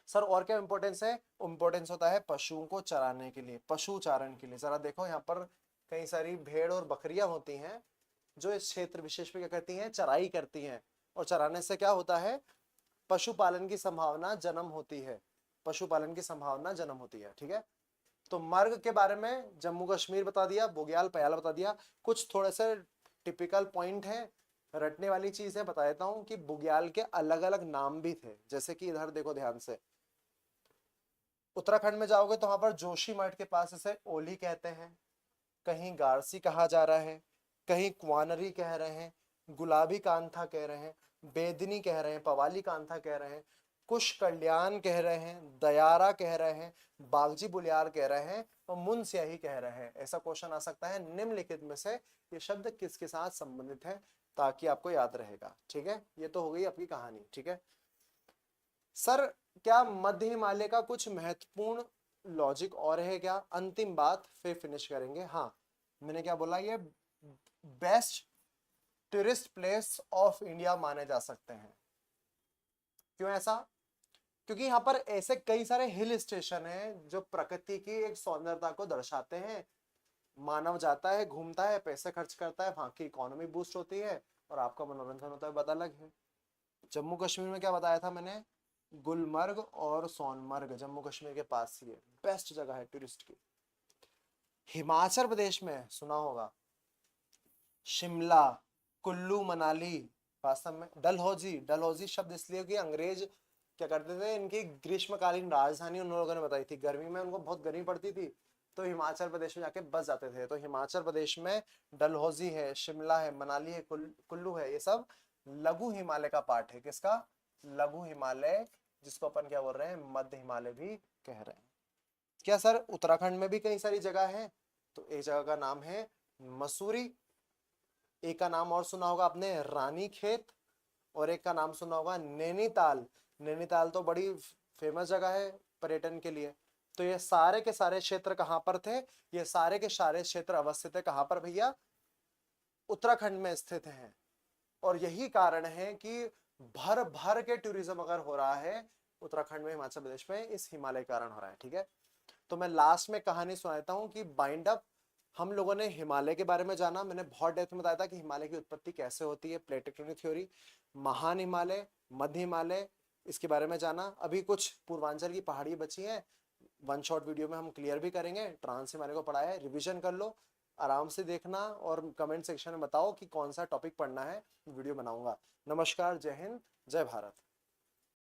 सर। और क्या इंपॉर्टेंस है? इंपॉर्टेंस होता है पशुओं को चराने के लिए, पशु चारण के लिए। जरा देखो यहाँ पर कई सारी भेड़ और बकरियां होती हैं जो इस क्षेत्र विशेष में क्या करती हैं? चराई करती हैं। और चराने से क्या होता है? पशुपालन की संभावना जन्म होती है, पशुपालन की संभावना जन्म होती है, ठीक है। तो मर्ग के बारे में जम्मू कश्मीर बता दिया, बुग्याल पयाल बता दिया। कुछ थोड़े से टिपिकल पॉइंट है, रटने वाली चीज है, बता देता हूं कि बुग्याल के अलग अलग नाम भी थे। जैसे कि इधर देखो ध्यान से, उत्तराखंड में जाओगे तो वहां पर जोशी मठ के पास इसे ओली कहते हैं, कहीं गारसी कहा जा रहा है, कहीं क्वानरी कह रहे हैं, गुलाबी कांथा कह रहे हैं, बेदनी कह रहे हैं, पवाली कांथा कह रहे हैं, कुश कल्याण कह रहे हैं, दयारा कह रहे हैं, बागजी बुलियार कह रहे हैं, और मुनस्याही कह रहे हैं। ऐसा क्वेश्चन आ सकता है, निम्नलिखित में से ये शब्द किसके साथ संबंधित है, ताकि आपको याद रहेगा, ठीक है। ये तो हो गई आपकी कहानी, ठीक है। सर क्या मध्य हिमालय का कुछ महत्वपूर्ण लॉजिक और है क्या? अंतिम बात फिर फिनिश करेंगे। हाँ, मैंने क्या बोला, ये best tourist place of India माने जा सकते हैं। क्यों ऐसा? क्योंकि यहाँ पर ऐसे कई सारे हिल स्टेशन हैं जो प्रकृति की एक सौंदर्यता को दर्शाते हैं। मानव जाता है, घूमता है, पैसे खर्च करता है, वहां की इकोनॉमी बूस्ट होती है और आपका मनोरंजन होता है, बात अलग है। जम्मू कश्मीर में क्या बताया था मैंने, गुलमर्ग और सोनमर्ग जम्मू कश्मीर के पास ही है, बेस्ट जगह है टूरिस्ट की। हिमाचल प्रदेश में सुना होगा शिमला, कुल्लू मनाली, वास्तव में डलहौजी, डलहौजी शब्द इसलिए कि अंग्रेज क्या करते थे, इनकी ग्रीष्मकालीन राजधानी उन लोगों ने बताई थी, गर्मी में उनको बहुत गर्मी पड़ती थी तो हिमाचल प्रदेश में जाके बस जाते थे। तो हिमाचल प्रदेश में डलहौजी है, शिमला है, मनाली है, कुल्लू है, ये सब लघु हिमालय का पार्ट है। किसका? लघु हिमालय, जिसको अपन क्या बोल रहे हैं, मध्य हिमालय भी कह रहे हैं। क्या सर उत्तराखंड में भी कई सारी जगह है? तो एक जगह का नाम है मसूरी, एक का नाम और सुना होगा आपने रानी खेत, और एक का नाम सुना होगा नैनीताल। नैनीताल तो बड़ी फेमस जगह है पर्यटन के लिए। तो ये सारे के सारे क्षेत्र कहां पर थे? ये सारे के सारे क्षेत्र अवस्थित है कहां पर भैया? उत्तराखंड में स्थित हैं। और यही कारण है कि भर भर के टूरिज्म अगर हो रहा है उत्तराखंड में, हिमाचल प्रदेश में, इस हिमालय के कारण हो रहा है। ठीक है, तो मैं लास्ट में कहानी सुनाता हूं कि बाइंड अप, हम लोगों ने हिमालय के बारे में जाना, मैंने बहुत डेप्थ में बताया था कि हिमालय की उत्पत्ति कैसे होती है, प्लेट टेक्टोनिक थ्योरी, महान हिमालय, मध्य हिमालय, इसके बारे में जाना। अभी कुछ पूर्वांचल की पहाड़ी बची हैं, वन शॉट वीडियो में हम क्लियर भी करेंगे। ट्रांस हिमालय को पढ़ाया है, रिवीजन कर लो, आराम से देखना और कमेंट सेक्शन में बताओ कि कौन सा टॉपिक पढ़ना है, वीडियो बनाऊंगा। नमस्कार, जय हिंद, जय भारत।